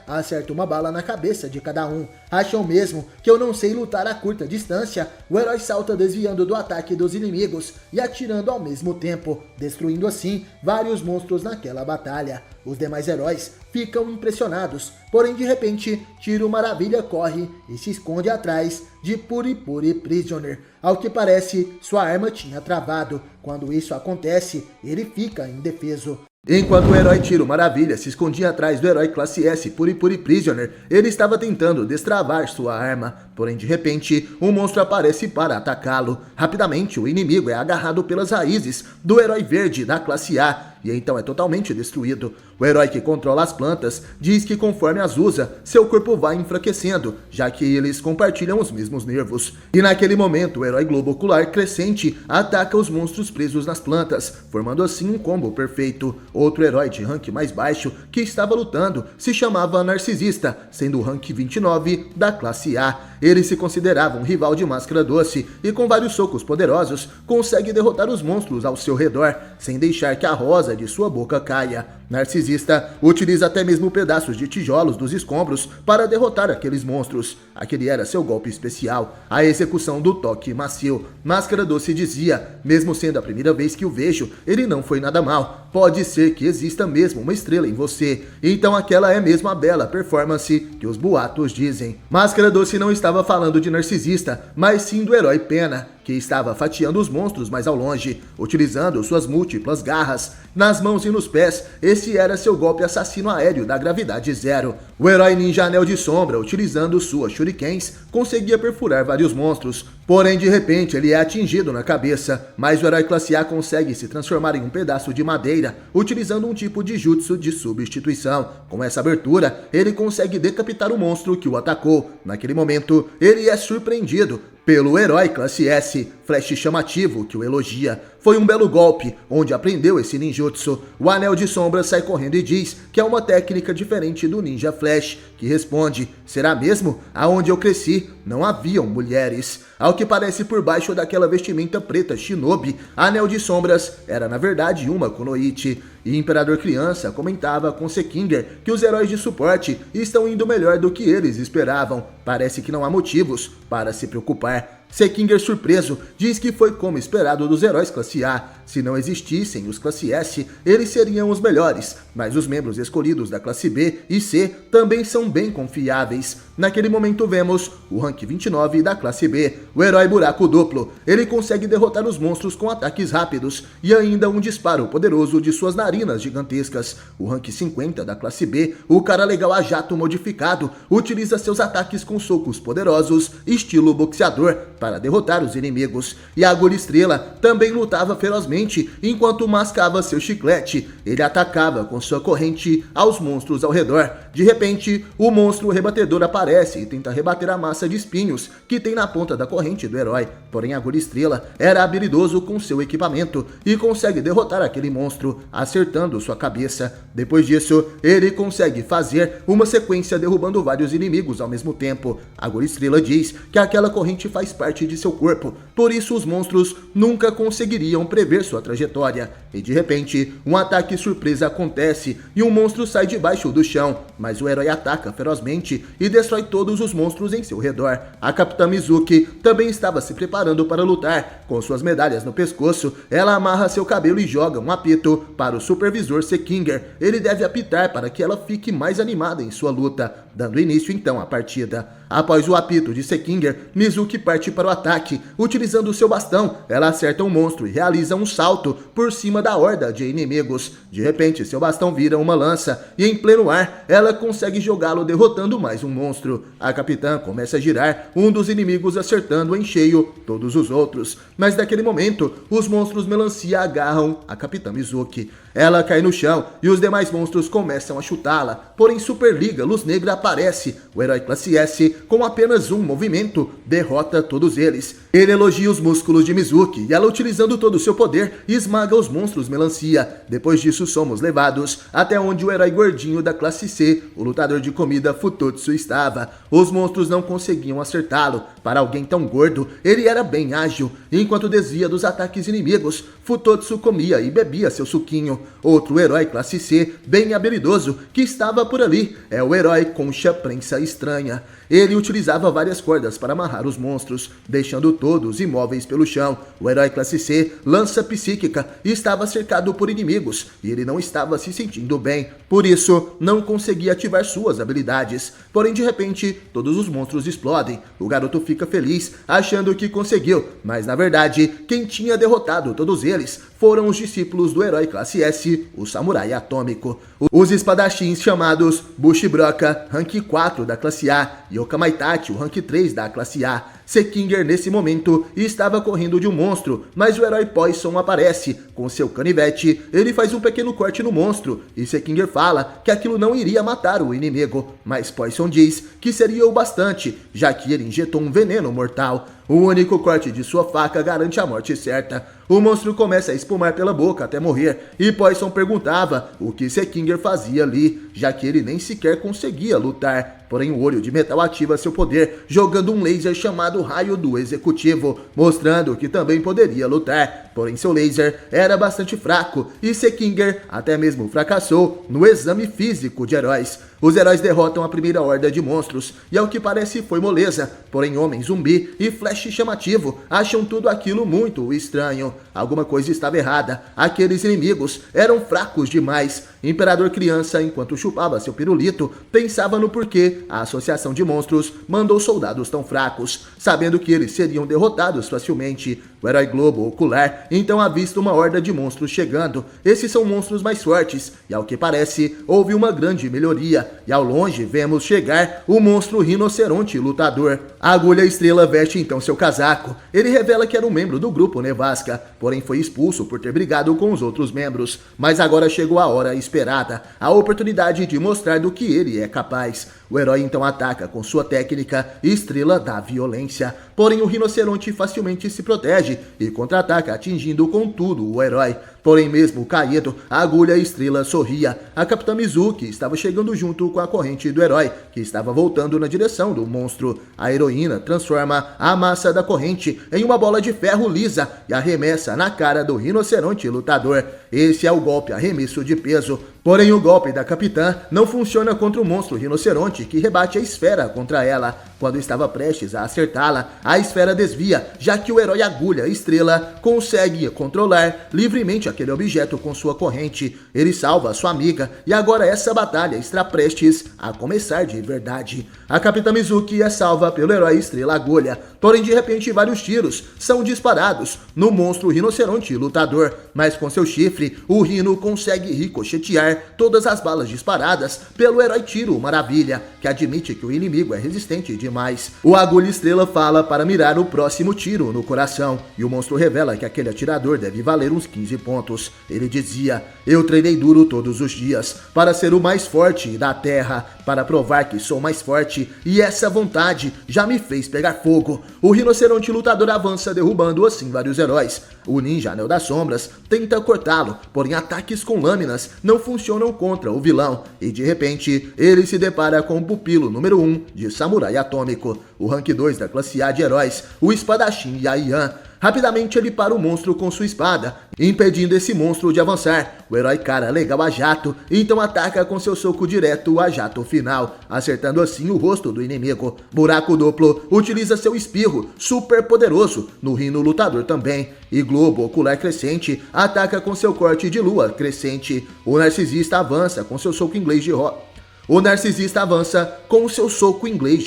acerta uma bala na cabeça de cada um. Acham mesmo que eu não sei lutar a curta distância? O herói salta desviando do ataque dos inimigos e atirando ao mesmo tempo, destruindo assim vários monstros naquela batalha. Os demais heróis ficam impressionados, porém de repente Tiro Maravilha corre e se esconde atrás de Puri Prisoner. Ao que parece, sua arma tinha travado. Quando isso acontece, ele fica indefeso. Enquanto o herói Tiro Maravilha se escondia atrás do herói classe S Puri Prisoner, ele estava tentando destravar sua arma, porém de repente um monstro aparece para atacá-lo. Rapidamente o inimigo é agarrado pelas raízes do herói verde da classe A e então é totalmente destruído. O herói que controla as plantas diz que conforme as usa, seu corpo vai enfraquecendo, já que eles compartilham os mesmos nervos. E naquele momento o herói Globo Ocular Crescente ataca os monstros presos nas plantas, formando assim um combo perfeito. Outro herói de rank mais baixo que estava lutando se chamava Narcisista, sendo o rank 29 da classe A. Ele se considerava um rival de Máscara Doce e com vários socos poderosos consegue derrotar os monstros ao seu redor, sem deixar que a rosa de sua boca caia. Narcisista utiliza até mesmo pedaços de tijolos dos escombros para derrotar aqueles monstros. Aquele era seu golpe especial, a execução do toque macio. Máscara Doce dizia: mesmo sendo a primeira vez que o vejo, ele não foi nada mal. Pode ser que exista mesmo uma estrela em você. Então aquela é mesmo a bela performance que os boatos dizem. Máscara Doce não estava falando de Narcisista, mas sim do herói Pena, que estava fatiando os monstros mais ao longe, utilizando suas múltiplas garras nas mãos e nos pés. Esse era seu golpe assassino aéreo da gravidade zero. O herói Ninja Anel de Sombra, utilizando suas shurikens, conseguia perfurar vários monstros, porém de repente ele é atingido na cabeça, mas o herói classe A consegue se transformar em um pedaço de madeira, utilizando um tipo de jutsu de substituição. Com essa abertura, ele consegue decapitar o monstro que o atacou. Naquele momento, ele é surpreendido pelo herói classe S, Flash chamativo, que o elogia. Foi um belo golpe, onde aprendeu esse ninjutsu. O Anel de Sombras sai correndo e diz que é uma técnica diferente do Ninja Flash, que responde: será mesmo? Aonde eu cresci, não haviam mulheres. Ao que parece, por baixo daquela vestimenta preta shinobi, Anel de Sombras era na verdade uma kunoichi. E Imperador Criança comentava com Sekinger que os heróis de suporte estão indo melhor do que eles esperavam. Parece que não há motivos para se preocupar. Sekinger, surpreso, diz que foi como esperado dos heróis classe A. Se não existissem os classe S, eles seriam os melhores, mas os membros escolhidos da classe B e C também são bem confiáveis. Naquele momento vemos o rank 29 da classe B, o herói buraco duplo. Ele consegue derrotar os monstros com ataques rápidos e ainda um disparo poderoso de suas narinas gigantescas. O rank 50 da classe B, o cara legal a jato modificado, utiliza seus ataques com socos poderosos, estilo boxeador, para derrotar os inimigos. E a Agulha Estrela também lutava ferozmente enquanto mascava seu chiclete. Ele atacava com sua corrente aos monstros ao redor. De repente, o monstro rebatedor aparece e tenta rebater a massa de espinhos que tem na ponta da corrente do herói. Porém, a Agulha Estrela era habilidoso com seu equipamento e consegue derrotar aquele monstro, acertando sua cabeça. Depois disso, ele consegue fazer uma sequência derrubando vários inimigos ao mesmo tempo. A Agulha Estrela diz que aquela corrente faz parte de seu corpo, por isso os monstros nunca conseguiriam prever sua trajetória. E de repente, um ataque surpresa acontece e um monstro sai debaixo do chão, mas o herói ataca ferozmente e destrói todos os monstros em seu redor. A Capitã Mizuki também estava se preparando para lutar. Com suas medalhas no pescoço, ela amarra seu cabelo e joga um apito para o supervisor Sekinger. Ele deve apitar para que ela fique mais animada em sua luta, dando início então à partida. Após o apito de Sekinger, Mizuki parte para o ataque. Utilizando seu bastão, ela acerta um monstro e realiza um salto por cima da horda de inimigos. De repente, seu bastão vira uma lança e em pleno ar, ela consegue jogá-lo derrotando mais um monstro. A capitã começa a girar, um dos inimigos acertando em cheio todos os outros. Mas naquele momento, os monstros melancia agarram a Capitã Mizuki. Ela cai no chão e os demais monstros começam a chutá-la. Porém, Superliga Luz Negra aparece. O herói classe S, com apenas um movimento, derrota todos eles. Ele elogia os músculos de Mizuki e ela, utilizando todo o seu poder, esmaga os monstros melancia. Depois disso, somos levados até onde o herói gordinho da classe C, o lutador de comida Futotsu, estava. Os monstros não conseguiam acertá-lo. Para alguém tão gordo, ele era bem ágil. Enquanto desvia dos ataques inimigos, Futotsu comia e bebia seu suquinho. Outro herói classe C, bem habilidoso, que estava por ali, é o herói Concha Prensa Estranha. Ele utilizava várias cordas para amarrar os monstros, deixando todos imóveis pelo chão. O herói classe C, Lança Psíquica, estava cercado por inimigos e ele não estava se sentindo bem. Por isso, não conseguia ativar suas habilidades. Porém, de repente, todos os monstros explodem. O garoto fica feliz, achando que conseguiu, mas na verdade, quem tinha derrotado todos eles foram os discípulos do herói classe S, o Samurai Atômico. Os espadachins chamados Bushibroka, rank 4 da classe A, e Okamaitachi, o rank 3 da classe A. Sekinger, nesse momento, estava correndo de um monstro, mas o herói Poison aparece. Com seu canivete, ele faz um pequeno corte no monstro, e Sekinger fala que aquilo não iria matar o inimigo, mas Poison diz que seria o bastante, já que ele injetou um veneno mortal. O único corte de sua faca garante a morte certa. O monstro começa a espumar pela boca até morrer, e Poison perguntava o que Sekinger fazia ali, já que ele nem sequer conseguia lutar. Porém, o olho de metal ativa seu poder, jogando um laser chamado Raio do Executivo, mostrando que também poderia lutar. Porém, seu laser era bastante fraco, e Sekinger até mesmo fracassou no exame físico de heróis. Os heróis derrotam a primeira horda de monstros, e ao que parece foi moleza. Porém, Homem Zumbi e Flash Chamativo acham tudo aquilo muito estranho. Alguma coisa estava errada. Aqueles inimigos eram fracos demais. Imperador Criança, enquanto chupava seu pirulito, pensava no porquê a Associação de Monstros mandou soldados tão fracos, sabendo que eles seriam derrotados facilmente. O herói Globo Ocular então avista uma horda de monstros chegando. Esses são monstros mais fortes, e ao que parece, houve uma grande melhoria. E ao longe vemos chegar o monstro Rinoceronte Lutador. A Agulha Estrela veste então seu casaco. Ele revela que era um membro do grupo Nevasca, porém foi expulso por ter brigado com os outros membros. Mas agora chegou a hora esperada, a oportunidade de mostrar do que ele é capaz. O herói então ataca com sua técnica Estrela da Violência. porém o rinoceronte facilmente se protege e contra-ataca, atingindo com tudo o herói. Porém, mesmo caído, a agulha estrela sorria. A Capitã Mizuki estava chegando junto com a corrente do herói, que estava voltando na direção do monstro. A heroína transforma a massa da corrente em uma bola de ferro lisa e arremessa na cara do rinoceronte lutador. Esse é o golpe arremesso de peso. Porém, o golpe da capitã não funciona contra o monstro rinoceronte, que rebate a esfera contra ela. Quando estava prestes a acertá-la, a esfera desvia, já que o herói agulha estrela consegue controlar livremente aquele objeto com sua corrente. Ele salva sua amiga e agora essa batalha está prestes a começar de verdade. A Capitã Mizuki é salva pelo herói estrela agulha, porém de repente vários tiros são disparados no monstro rinoceronte lutador, mas com seu chifre o rino consegue ricochetear todas as balas disparadas pelo herói Tiro Maravilha, que admite que o inimigo é resistente demais. O agulha estrela fala para mirar o próximo tiro no coração, e o monstro revela que aquele atirador deve valer uns 15 pontos. Ele dizia: eu treinei duro todos os dias para ser o mais forte da terra, para provar que sou mais forte, e essa vontade já me fez pegar fogo. O rinoceronte lutador avança, derrubando assim vários heróis. O ninja Anel das Sombras tenta cortá-lo, porém ataques com lâminas não funcionam contra o vilão, e de repente ele se depara com o pupilo número 1 de Samurai Atômico, o rank 2 da classe A de heróis, o espadachim Yaian. Rapidamente ele para o monstro com sua espada, impedindo esse monstro de avançar. O herói cara legal a jato, então ataca com seu soco direto a jato final, acertando assim o rosto do inimigo. Buraco Duplo utiliza seu espirro super poderoso no rino lutador também. E Globo Ocular Crescente ataca com seu corte de lua crescente. O narcisista avança com seu soco inglês de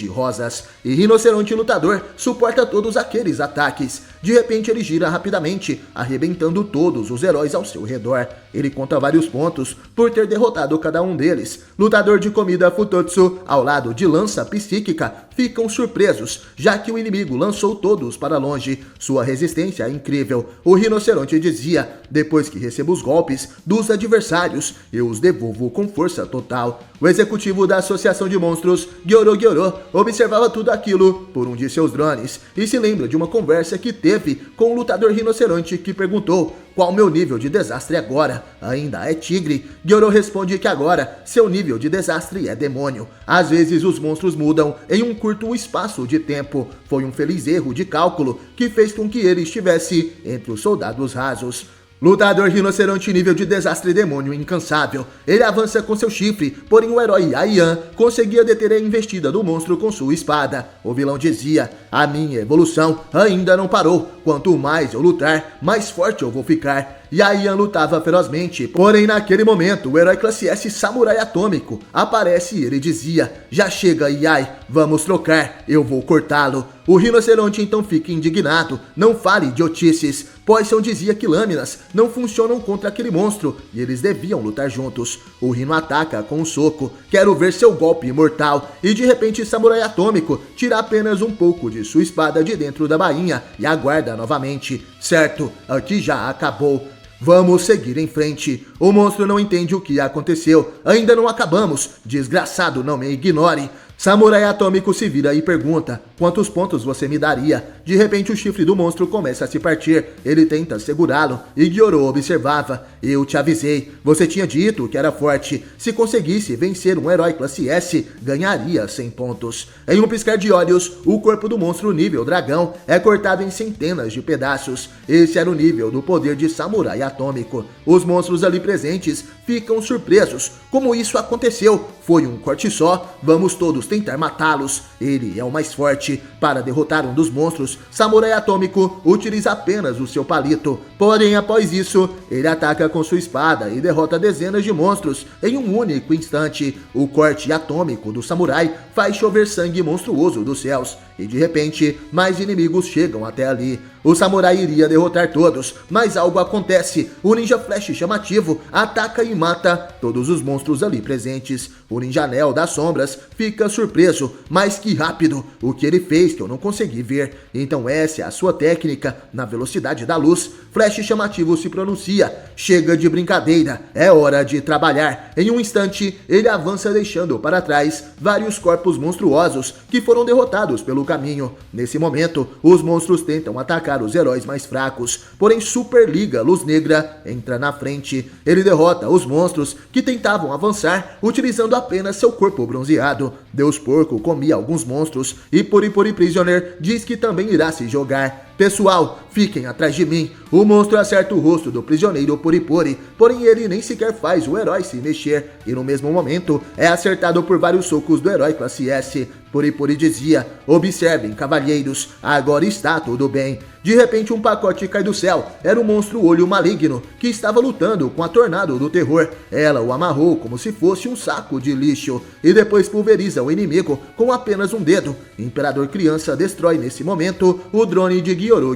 rosas, e Rinoceronte Lutador suporta todos aqueles ataques. De repente ele gira rapidamente, arrebentando todos os heróis ao seu redor. Ele conta vários pontos por ter derrotado cada um deles. Lutador de comida Futotsu, ao lado de lança psíquica, ficam surpresos, já que o inimigo lançou todos para longe. Sua resistência é incrível. O rinoceronte dizia: depois que recebo os golpes dos adversários, eu os devolvo com força total. O executivo da Associação de Monstros, Gyoro, observava tudo aquilo por um de seus drones e se lembra de uma conversa que teve com o lutador rinoceronte, que perguntou: qual meu nível de desastre agora? Ainda é tigre? Gyoro responde que agora seu nível de desastre é demônio. Às vezes os monstros mudam em um curto espaço de tempo. Foi um feliz erro de cálculo que fez com que ele estivesse entre os soldados rasos. Lutador rinoceronte nível de desastre demônio incansável. Ele avança com seu chifre, porém o herói Yaian conseguia deter a investida do monstro com sua espada. O vilão dizia: a minha evolução ainda não parou. Quanto mais eu lutar, mais forte eu vou ficar. Yaian lutava ferozmente, porém naquele momento o herói classe S Samurai Atômico aparece e ele dizia: já chega, Yai, vamos trocar, eu vou cortá-lo. O rinoceronte então fica indignado: não fale idiotices. Poisson dizia que lâminas não funcionam contra aquele monstro e eles deviam lutar juntos. O rino ataca com um soco: quero ver seu golpe imortal. E de repente Samurai Atômico tira apenas um pouco de sua espada de dentro da bainha e aguarda novamente. Certo, aqui já acabou. Vamos seguir em frente. O monstro não entende o que aconteceu. Ainda não acabamos. Desgraçado, não me ignore. Samurai Atômico se vira e pergunta: quantos pontos você me daria? De repente o chifre do monstro começa a se partir. Ele tenta segurá-lo e Gyoro observava: eu te avisei, você tinha dito que era forte. Se conseguisse vencer um herói classe S, ganharia 100 pontos. Em um piscar de olhos, o corpo do monstro nível dragão é cortado em centenas de pedaços. Esse era o nível do poder de Samurai Atômico. Os monstros ali presentes ficam surpresos. Como isso aconteceu? Foi um corte só? Vamos todos tentar matá-los. Ele é o mais forte. Para derrotar um dos monstros, Samurai Atômico utiliza apenas o seu palito. Porém, após isso, ele ataca com sua espada e derrota dezenas de monstros em um único instante. O corte atômico do samurai faz chover sangue monstruoso dos céus. E de repente, mais inimigos chegam até ali. O samurai iria derrotar todos, mas algo acontece. O ninja flash chamativo ataca e mata todos os monstros ali presentes. O ninja Anel das Sombras fica surpreso, mas que rápido! O que ele fez que eu não consegui ver. Então essa é a sua técnica na velocidade da luz. Flash chamativo se pronuncia: chega de brincadeira, é hora de trabalhar. Em um instante, ele avança deixando para trás vários corpos monstruosos que foram derrotados pelo do caminho. Nesse momento, os monstros tentam atacar os heróis mais fracos, porém Superliga Luz Negra entra na frente. Ele derrota os monstros que tentavam avançar utilizando apenas seu corpo bronzeado. Deus Porco comia alguns monstros e Puri Prisoner diz que também irá se jogar. Pessoal, fiquem atrás de mim. O monstro acerta o rosto do prisioneiro Puri, porém ele nem sequer faz o herói se mexer, e no mesmo momento é acertado por vários socos do herói classe S. Puri dizia: observem, cavalheiros, agora está tudo bem. De repente um pacote cai do céu. Era o monstro Olho Maligno, que estava lutando com a Tornado do Terror. Ela o amarrou como se fosse um saco de lixo, e depois pulveriza o inimigo com apenas um dedo. Imperador Criança destrói nesse momento o drone de Gyoro,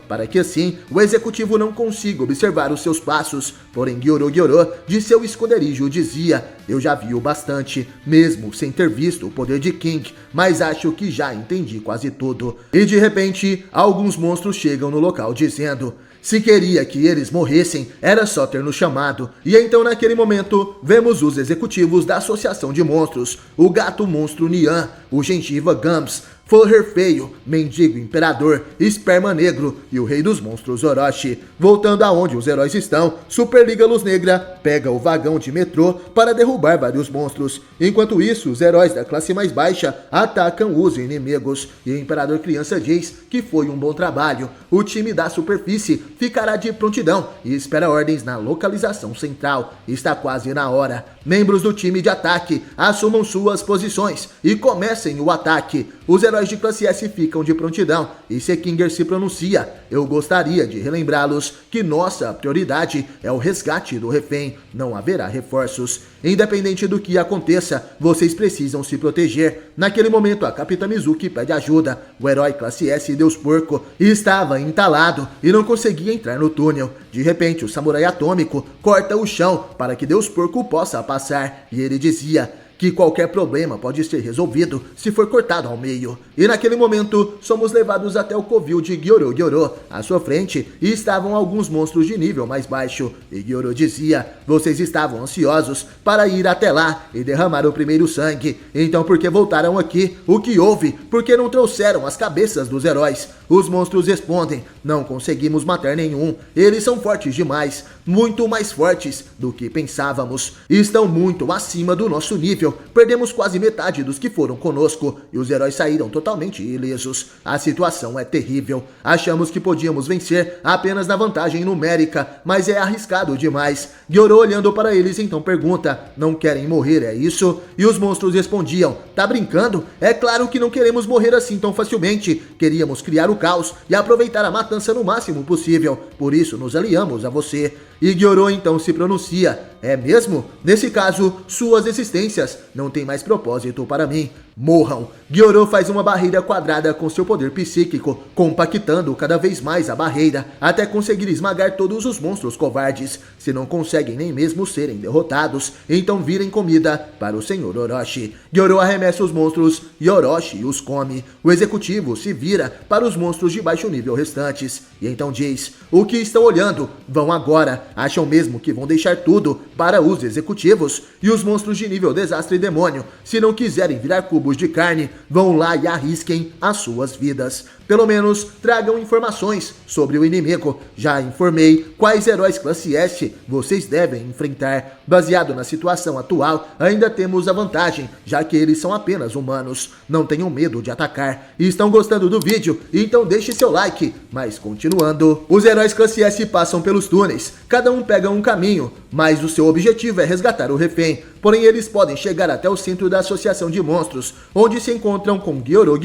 para que assim o executivo não consiga observar os seus passos. Porém Gyoro, de seu esconderijo, dizia: eu já vi o bastante, mesmo sem ter visto o poder de King, mas acho que já entendi quase tudo. E de repente, alguns monstros chegam no local dizendo: se queria que eles morressem, era só ter nos chamado. E então naquele momento, vemos os executivos da Associação de Monstros, o Gato Monstro Nian, o Gengiva Gums, Furrer Feio, Mendigo Imperador, Esperma Negro e o Rei dos Monstros Orochi. Voltando aonde os heróis estão, Superliga Luz Negra pega o vagão de metrô para derrubar vários monstros. Enquanto isso, os heróis da classe mais baixa atacam os inimigos. E o Imperador Criança diz que foi um bom trabalho. O time da superfície ficará de prontidão e espera ordens na localização central. Está quase na hora. Membros do time de ataque assumam suas posições e comecem o ataque. Os heróis de classe S ficam de prontidão e Sekinger se pronuncia: eu gostaria de relembrá-los que nossa prioridade é o resgate do refém, não haverá reforços. Independente do que aconteça, vocês precisam se proteger. Naquele momento a Capitã Mizuki pede ajuda. O herói classe S Deus Porco estava entalado e não conseguia entrar no túnel. De repente o samurai atômico corta o chão para que Deus Porco possa passar e ele dizia que qualquer problema pode ser resolvido se for cortado ao meio. E naquele momento, somos levados até o covil de Gyoro. À sua frente estavam alguns monstros de nível mais baixo. E Gyoro dizia: vocês estavam ansiosos para ir até lá e derramar o primeiro sangue. Então por que voltaram aqui? O que houve? Por que não trouxeram as cabeças dos heróis? Os monstros respondem: não conseguimos matar nenhum. Eles são fortes demais, muito mais fortes do que pensávamos. Estão muito acima do nosso nível. Perdemos quase metade dos que foram conosco e os heróis saíram totalmente ilesos. A situação é terrível. Achamos que podíamos vencer apenas na vantagem numérica, mas é arriscado demais. Gyoro, olhando para eles, então pergunta: não querem morrer, é isso? E os monstros respondiam: tá brincando? É claro que não queremos morrer assim tão facilmente. Queríamos criar o caos e aproveitar a matança no máximo possível. Por isso nos aliamos a você. E Gyoro então se pronuncia: é mesmo? Nesse caso, suas existências não têm mais propósito para mim. Morram. Gyoro faz uma barreira quadrada com seu poder psíquico, compactando cada vez mais a barreira, até conseguir esmagar todos os monstros covardes. Se não conseguem nem mesmo serem derrotados, então virem comida para o Senhor Orochi. Gyoro arremessa os monstros e Orochi os come. O executivo se vira para os monstros de baixo nível restantes e então diz: o que estão olhando? Vão agora. Acham mesmo que vão deixar tudo para os executivos? E os monstros de nível desastre e demônio, se não quiserem virar cubos de carne, vão lá e arrisquem as suas vidas. Pelo menos tragam informações sobre o inimigo. Já informei quais heróis classe S vocês devem enfrentar. Baseado na situação atual, ainda temos a vantagem, já que eles são apenas humanos. Não tenham medo de atacar. E estão gostando do vídeo? Então deixe seu like. Mas continuando, os heróis classe S passam pelos túneis. Cada um pega um caminho, mas o seu objetivo é resgatar o refém. Porém eles podem chegar até o centro da Associação de Monstros, onde se encontram com Gyoro,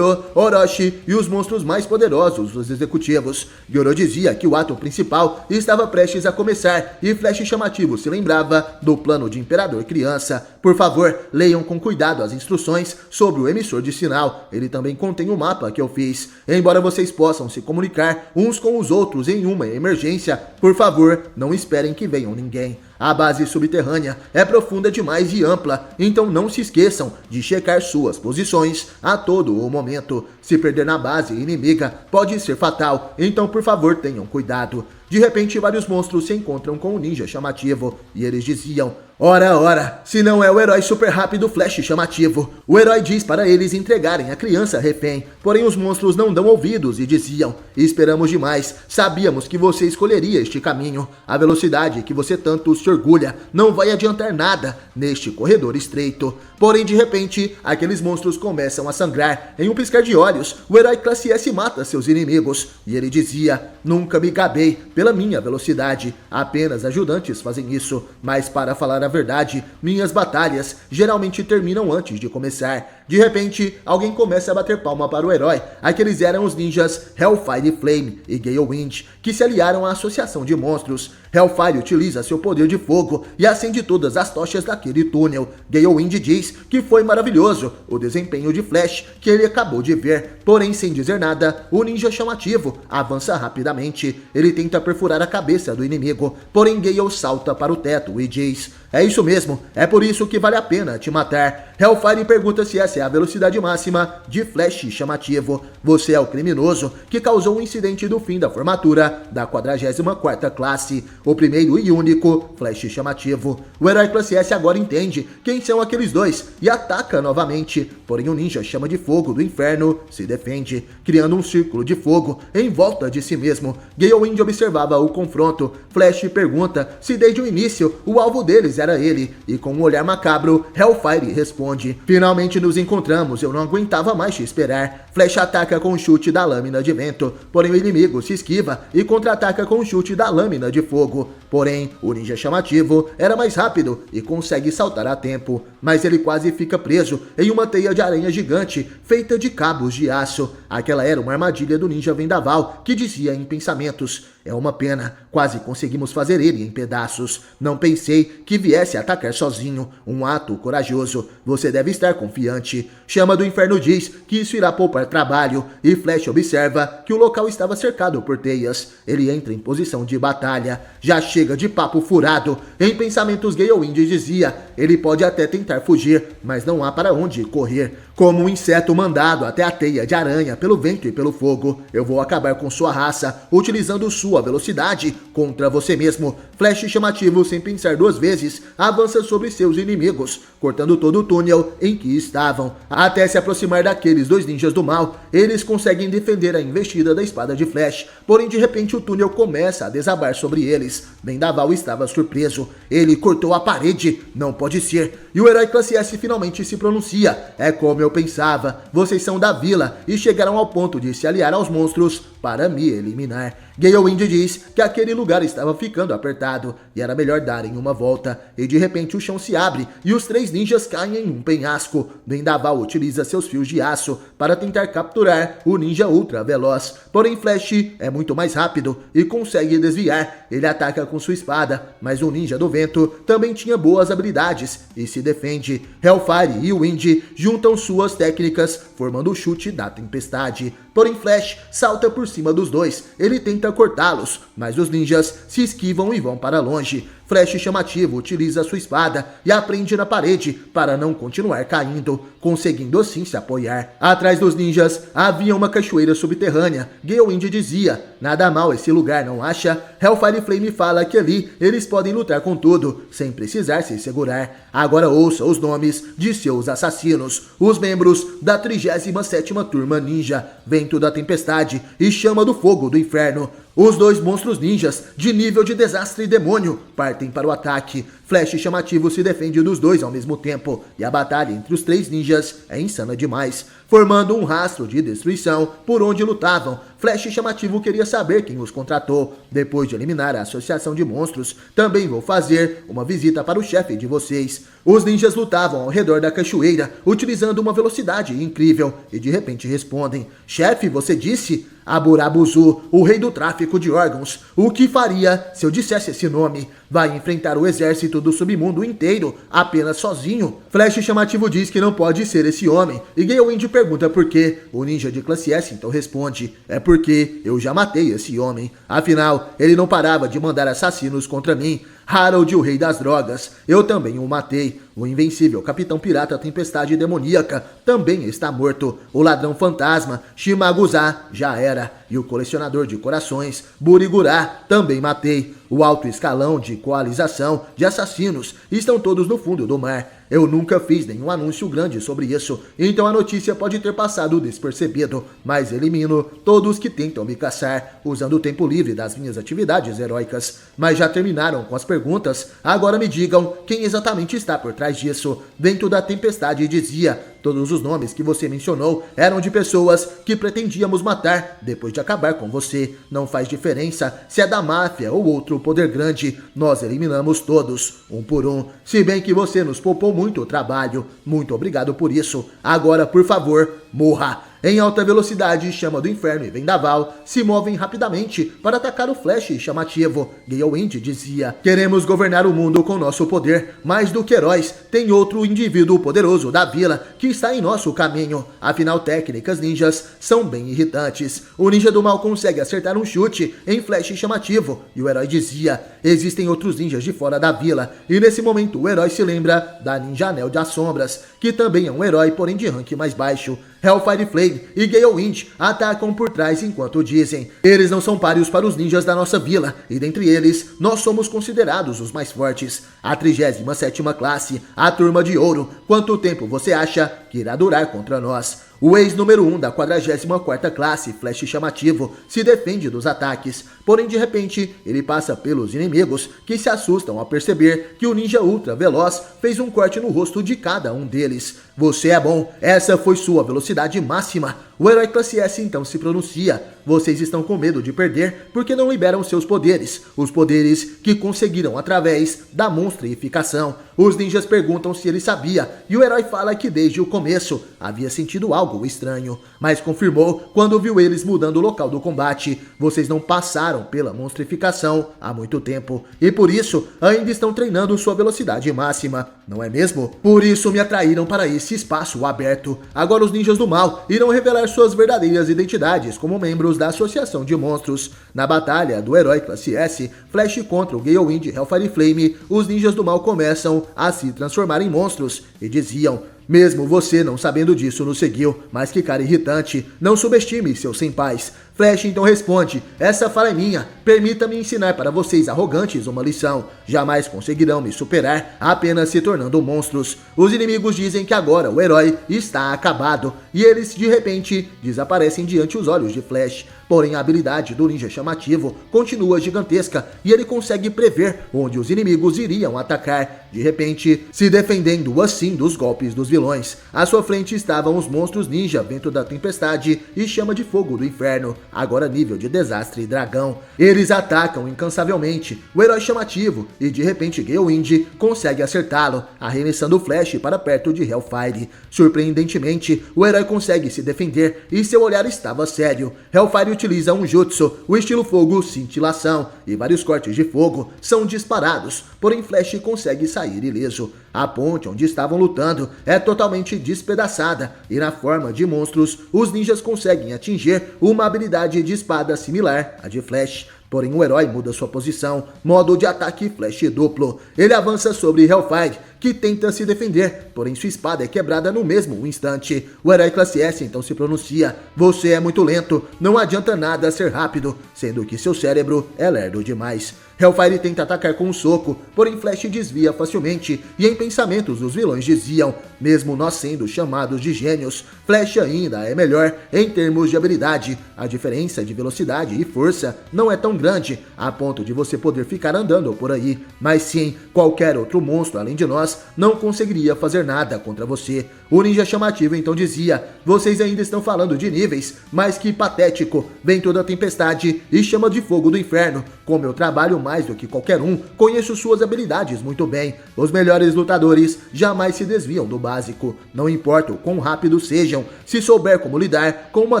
Orochi e os monstros mais poderosos dos executivos. Gyoro dizia que o ato principal estava prestes a começar e Flash Chamativo se lembrava do plano de Imperador Criança. Por favor, leiam com cuidado as instruções sobre o emissor de sinal. Ele também contém o mapa que eu fiz. Embora vocês possam se comunicar uns com os outros em uma emergência, por favor, não esperem que venham ninguém. A base subterrânea é profunda demais e ampla, então não se esqueçam de checar suas posições a todo o momento. Se perder na base inimiga, pode ser fatal, então por favor tenham cuidado. De repente, vários monstros se encontram com o ninja chamativo e eles diziam: ora, ora, se não é o herói super rápido Flash chamativo. O herói diz para eles entregarem a criança refém, porém os monstros não dão ouvidos e diziam: esperamos demais, sabíamos que você escolheria este caminho. A velocidade que você tanto se orgulha não vai adiantar nada neste corredor estreito. Porém, de repente, aqueles monstros começam a sangrar. Em um piscar de olhos, o herói classe S mata seus inimigos. E ele dizia: nunca me gabei pela minha velocidade, apenas ajudantes fazem isso, mas para falar a verdade, minhas batalhas geralmente terminam antes de começar. De repente, alguém começa a bater palma para o herói. Aqueles eram os ninjas Hellfire Flame e Gale Wind, que se aliaram à associação de monstros. Hellfire utiliza seu poder de fogo e acende todas as tochas daquele túnel. Gale Wind diz que foi maravilhoso o desempenho de Flash que ele acabou de ver, porém sem dizer nada, o ninja chamativo avança rapidamente. Ele tenta perfurar a cabeça do inimigo, porém Gale salta para o teto e diz: é isso mesmo, é por isso que vale a pena te matar. Hellfire pergunta se essa é a velocidade máxima de Flash chamativo. Você é o criminoso que causou o incidente do fim da formatura da 44ª classe, o primeiro e único Flash chamativo. O herói classe S agora entende quem são aqueles dois e ataca novamente, porém o ninja chama de fogo do inferno se defende, criando um círculo de fogo em volta de si mesmo. Gale Wind observava o confronto. Flash pergunta se desde o início o alvo deles era ele, e com um olhar macabro, Hellfire responde: finalmente nos encontramos, eu não aguentava mais te esperar. Flash ataca com um chute da lâmina de vento, porém o inimigo se esquiva e contra-ataca com um chute da lâmina de fogo. Porém, o ninja chamativo era mais rápido e consegue saltar a tempo, mas ele quase fica preso em uma teia de aranha gigante feita de cabos de aço. Aquela era uma armadilha do ninja vendaval que dizia em pensamentos: é uma pena, quase conseguimos fazer ele em pedaços. Não pensei que viesse atacar sozinho, um ato corajoso. Você deve estar confiante. Chama do Inferno diz que isso irá poupar trabalho, e Flash observa que o local estava cercado por teias. Ele entra em posição de batalha. Já chega de papo furado. Em pensamentos, Gale Wind dizia: ele pode até tentar fugir, mas não há para onde correr. Como um inseto mandado até a teia de aranha pelo vento e pelo fogo, eu vou acabar com sua raça, utilizando sua velocidade contra você mesmo. Flash chamativo, sem pensar duas vezes, avança sobre seus inimigos, cortando todo o túnel em que estavam. Até se aproximar daqueles dois ninjas do mal, eles conseguem defender a investida da espada de Flash, porém de repente o túnel começa a desabar sobre eles. Vendaval estava surpreso. Ele cortou a parede, não pode ser. E o herói classe S finalmente se pronuncia: é como eu pensava, vocês são da vila e chegaram ao ponto de se aliar aos monstros para me eliminar. Gale Wind diz que aquele lugar estava ficando apertado e era melhor darem uma volta, e de repente o chão se abre e os três ninjas caem em um penhasco. Vendaval utiliza seus fios de aço para tentar capturar o ninja ultra veloz, porém Flash é muito mais rápido e consegue desviar. Ele ataca com sua espada, mas o ninja do vento também tinha boas habilidades e se defende. Hellfire e Wind juntam suas técnicas, formando o chute da tempestade. Porém Flash salta por cima dos dois, ele tenta cortá-los, mas os ninjas se esquivam e vão para longe. Flash chamativo utiliza sua espada e a prende na parede para não continuar caindo, conseguindo assim se apoiar. Atrás dos ninjas havia uma cachoeira subterrânea. Gale Wind dizia: nada mal esse lugar, não acha? Hellfire Flame fala que ali eles podem lutar com tudo, sem precisar se segurar. Agora ouça os nomes de seus assassinos, os membros da 37ª Turma Ninja, Vento da Tempestade e Chama do Fogo do Inferno. Os dois monstros ninjas, de nível de desastre e demônio, partem para o ataque. Flash chamativo se defende dos dois ao mesmo tempo, e a batalha entre os três ninjas é insana demais, formando um rastro de destruição por onde lutavam. Flash chamativo queria saber quem os contratou. Depois de eliminar a associação de monstros, também vou fazer uma visita para o chefe de vocês. Os ninjas lutavam ao redor da cachoeira, utilizando uma velocidade incrível, e de repente respondem: chefe, você disse? Aburabuzu, o rei do tráfico de órgãos. O que faria se eu dissesse esse nome? Vai enfrentar o exército do submundo inteiro, apenas sozinho? Flash chamativo diz que não pode ser esse homem, e Gale Wind pergunta por quê. O ninja de classe S então responde: é porque eu já matei esse homem. Afinal, ele não parava de mandar assassinos contra mim. Harold, o rei das drogas, eu também o matei. O invencível Capitão Pirata Tempestade Demoníaca também está morto. O ladrão fantasma, Shimaguza, já era. E o colecionador de corações, Burigurá, também matei. O alto escalão de coalização de assassinos estão todos no fundo do mar. Eu nunca fiz nenhum anúncio grande sobre isso, então a notícia pode ter passado despercebido, mas elimino todos que tentam me caçar, usando o tempo livre das minhas atividades heróicas. Mas já terminaram com as perguntas? Agora me digam quem exatamente está por trás disso. Dentro da tempestade dizia: todos os nomes que você mencionou eram de pessoas que pretendíamos matar depois de acabar com você. Não faz diferença se é da máfia ou outro poder grande. Nós eliminamos todos, um por um. Se bem que você nos poupou muito trabalho. Muito obrigado por isso. Agora, por favor, morra. Em alta velocidade, Chama do Inferno e Vendaval se movem rapidamente para atacar o Flash chamativo. Galewind dizia: queremos governar o mundo com nosso poder. Mais do que heróis, tem outro indivíduo poderoso da vila que está em nosso caminho. Afinal, técnicas ninjas são bem irritantes. O ninja do mal consegue acertar um chute em Flash chamativo. E o herói dizia: existem outros ninjas de fora da vila. E nesse momento o herói se lembra da Ninja Anel das Sombras, que também é um herói, porém de rank mais baixo. Hellfire Flame e Galewind atacam por trás enquanto dizem: eles não são páreos para os ninjas da nossa vila, e dentre eles, nós somos considerados os mais fortes. A 37ª classe, a Turma de Ouro, quanto tempo você acha que irá durar contra nós? O ex-número 1 da 44ª classe, Flash chamativo, se defende dos ataques, porém de repente ele passa pelos inimigos que se assustam ao perceber que o ninja ultra veloz fez um corte no rosto de cada um deles. Você é bom, essa foi sua velocidade máxima. O herói classe S então se pronuncia: vocês estão com medo de perder porque não liberam seus poderes, os poderes que conseguiram através da monstrificação. Os ninjas perguntam se ele sabia, e o herói fala que desde o começo havia sentido algo estranho, mas confirmou quando viu eles mudando o local do combate. Vocês não passaram pela monstrificação há muito tempo, e por isso ainda estão treinando sua velocidade máxima, não é mesmo? Por isso me atraíram para esse espaço aberto. Agora os ninjas do mal irão revelar suas verdadeiras identidades como membros da Associação de Monstros. Na batalha do herói classe S, Flash contra o Galewind e Hellfire Flame, os ninjas do mal começam a se transformar em monstros e diziam: mesmo você não sabendo disso nos seguiu, mas que cara irritante, não subestime seus senpais. Flash então responde: essa fala é minha, permita-me ensinar para vocês arrogantes uma lição. Jamais conseguirão me superar apenas se tornando monstros. Os inimigos dizem que agora o herói está acabado, e eles de repente desaparecem diante os olhos de Flash. Porém a habilidade do ninja chamativo continua gigantesca e ele consegue prever onde os inimigos iriam atacar, de repente se defendendo assim dos golpes dos vilões. À sua frente estavam os monstros ninja, Vento da Tempestade e Chama de Fogo do Inferno, agora nível de Desastre e Dragão. Eles atacam incansavelmente o herói chamativo e de repente Galewind consegue acertá-lo, arremessando o Flash para perto de Hellfire. Surpreendentemente, o herói consegue se defender e seu olhar estava sério. Hellfire utiliza um jutsu, o estilo fogo cintilação, e vários cortes de fogo são disparados, porém Flash consegue sair ileso. A ponte onde estavam lutando é totalmente despedaçada, e na forma de monstros, os ninjas conseguem atingir uma habilidade de espada similar à de Flash. Porém o herói muda sua posição, modo de ataque Flash duplo. Ele avança sobre Hellfire, que tenta se defender, porém sua espada é quebrada no mesmo instante. O herói classe S então se pronuncia: você é muito lento, não adianta nada ser rápido, sendo que seu cérebro é lerdo demais. Hellfire tenta atacar com um soco, porém Flash desvia facilmente, e em pensamentos os vilões diziam: mesmo nós sendo chamados de gênios, Flash ainda é melhor em termos de habilidade. A diferença de velocidade e força não é tão grande, a ponto de você poder ficar andando por aí, mas sim, qualquer outro monstro além de nós não conseguiria fazer nada contra você. O ninja chamativo então dizia: vocês ainda estão falando de níveis, mas que patético, Vento da Tempestade e Chama de Fogo do Inferno. Com meu trabalho mais do que qualquer um, conheço suas habilidades muito bem. Os melhores lutadores jamais se desviam do básico. Não importa o quão rápidos sejam, se souber como lidar com uma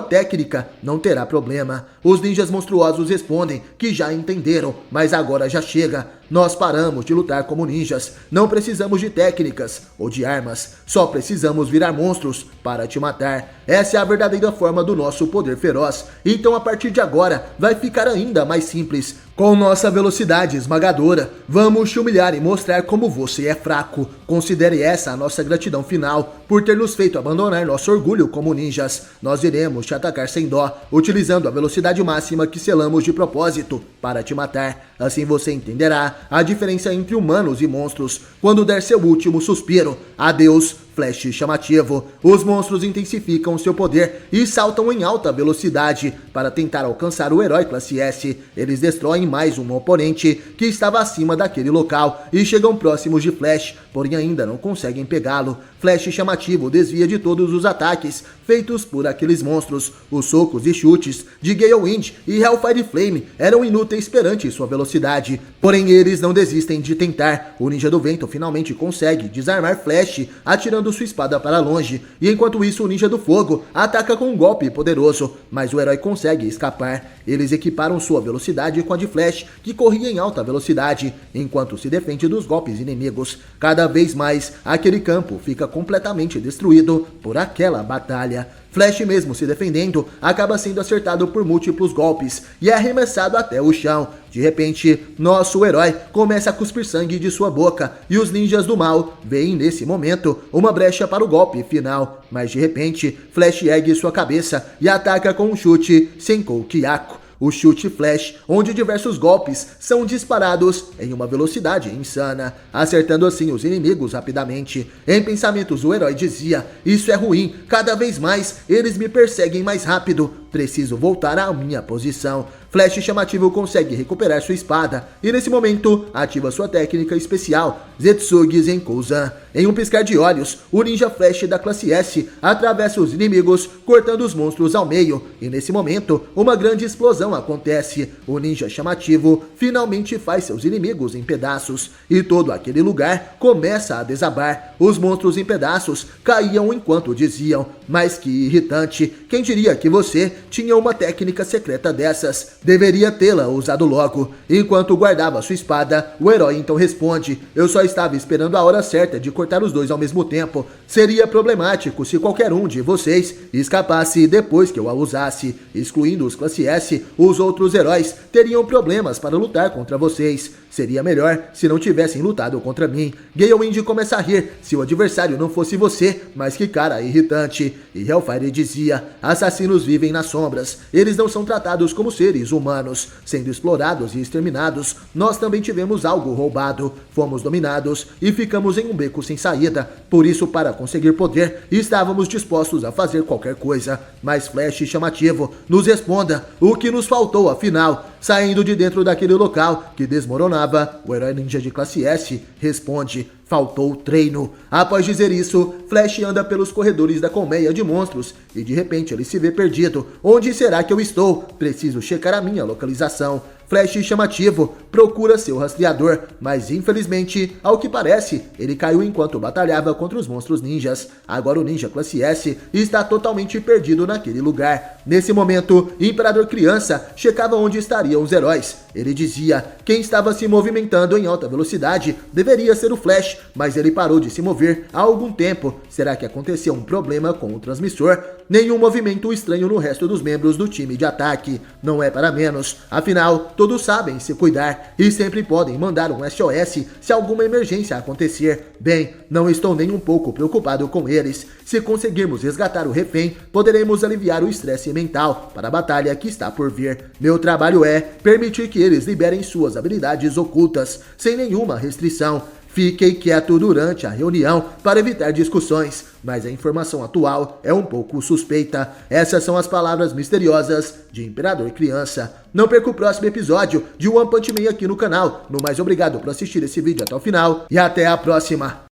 técnica, não terá problema. Os ninjas monstruosos respondem que já entenderam, mas agora já chega. Nós paramos de lutar como ninjas. Não precisamos de técnicas ou de armas. Só precisamos virar monstros para te matar. Essa é a verdadeira forma do nosso poder feroz. Então a partir de agora vai ficar ainda mais simples. Com nossa velocidade esmagadora, vamos te humilhar e mostrar como você é fraco. Considere essa a nossa gratidão final por ter nos feito abandonar nosso orgulho como ninjas. Nós iremos te atacar sem dó, utilizando a velocidade máxima que selamos de propósito para te matar. Assim você entenderá a diferença entre humanos e monstros quando der seu último suspiro. Adeus, Flash chamativo. Os monstros intensificam seu poder e saltam em alta velocidade para tentar alcançar o herói classe S. Eles destroem mais um oponente que estava acima daquele local e chegam próximos de Flash, porém ainda não conseguem pegá-lo. Flash chamativo desvia de todos os ataques feitos por aqueles monstros. Os socos e chutes de Gale Wind e Hellfire Flame eram inúteis perante sua velocidade, porém eles não desistem de tentar. O Ninja do Vento finalmente consegue desarmar Flash, atirando sua espada para longe, e enquanto isso o Ninja do Fogo ataca com um golpe poderoso, mas o herói consegue escapar. Eles equiparam sua velocidade com a de Flash, que corria em alta velocidade, enquanto se defende dos golpes inimigos. Cada vez mais, aquele campo fica completamente destruído por aquela batalha. Flash, mesmo se defendendo, acaba sendo acertado por múltiplos golpes e é arremessado até o chão. De repente, nosso herói começa a cuspir sangue de sua boca e os ninjas do mal veem nesse momento uma brecha para o golpe final. Mas de repente, Flash ergue sua cabeça e ataca com um chute Senkou Kyaku. O chute Flash, onde diversos golpes são disparados em uma velocidade insana, acertando assim os inimigos rapidamente. Em pensamentos, o herói dizia: isso é ruim, cada vez mais eles me perseguem mais rápido, preciso voltar à minha posição. Flash chamativo consegue recuperar sua espada e nesse momento ativa sua técnica especial Zetsugi Zenkouzan. Em um piscar de olhos, o Ninja Flash da classe S atravessa os inimigos, cortando os monstros ao meio, e nesse momento uma grande explosão acontece. O Ninja chamativo finalmente faz seus inimigos em pedaços e todo aquele lugar começa a desabar. Os monstros em pedaços caíam enquanto diziam: mas que irritante, quem diria que você tinha uma técnica secreta dessas? Deveria tê-la usado logo. Enquanto guardava sua espada, o herói então responde: eu só estava esperando a hora certa de cortar os dois ao mesmo tempo. Seria problemático se qualquer um de vocês escapasse depois que eu a usasse. Excluindo os classe S, os outros heróis teriam problemas para lutar contra vocês. Seria melhor se não tivessem lutado contra mim. Gale Wind começa a rir. Se o adversário não fosse você, mas que cara irritante. E Hellfire dizia: assassinos vivem nas sombras. Eles não são tratados como seres humanos, sendo explorados e exterminados. Nós também tivemos algo roubado. Fomos dominados e ficamos em um beco sem saída. Por isso, para conseguir poder, estávamos dispostos a fazer qualquer coisa. Mas Flash chamativo, nos responda o que nos faltou afinal. Saindo de dentro daquele local que desmoronava, o herói ninja de classe S responde: faltou treino. Após dizer isso, Flash anda pelos corredores da colmeia de monstros e de repente ele se vê perdido. Onde será que eu estou? Preciso checar a minha localização. Flash chamativo procura seu rastreador, mas infelizmente, ao que parece, ele caiu enquanto batalhava contra os monstros ninjas. Agora o ninja classe S está totalmente perdido naquele lugar. Nesse momento, Imperador Criança checava onde estariam os heróis. Ele dizia: quem estava se movimentando em alta velocidade deveria ser o Flash, mas ele parou de se mover há algum tempo. Será que aconteceu um problema com o transmissor? Nenhum movimento estranho no resto dos membros do time de ataque. Não é para menos. Afinal, todos sabem se cuidar e sempre podem mandar um SOS se alguma emergência acontecer. Bem, não estou nem um pouco preocupado com eles. Se conseguirmos resgatar o refém, poderemos aliviar o estresse mental para a batalha que está por vir. Meu trabalho é permitir que eles liberem suas habilidades ocultas, sem nenhuma restrição. Fiquei quieto durante a reunião para evitar discussões, mas a informação atual é um pouco suspeita. Essas são as palavras misteriosas de Imperador Criança. Não perca o próximo episódio de One Punch Man aqui no canal. No mais, obrigado por assistir esse vídeo até o final e até a próxima.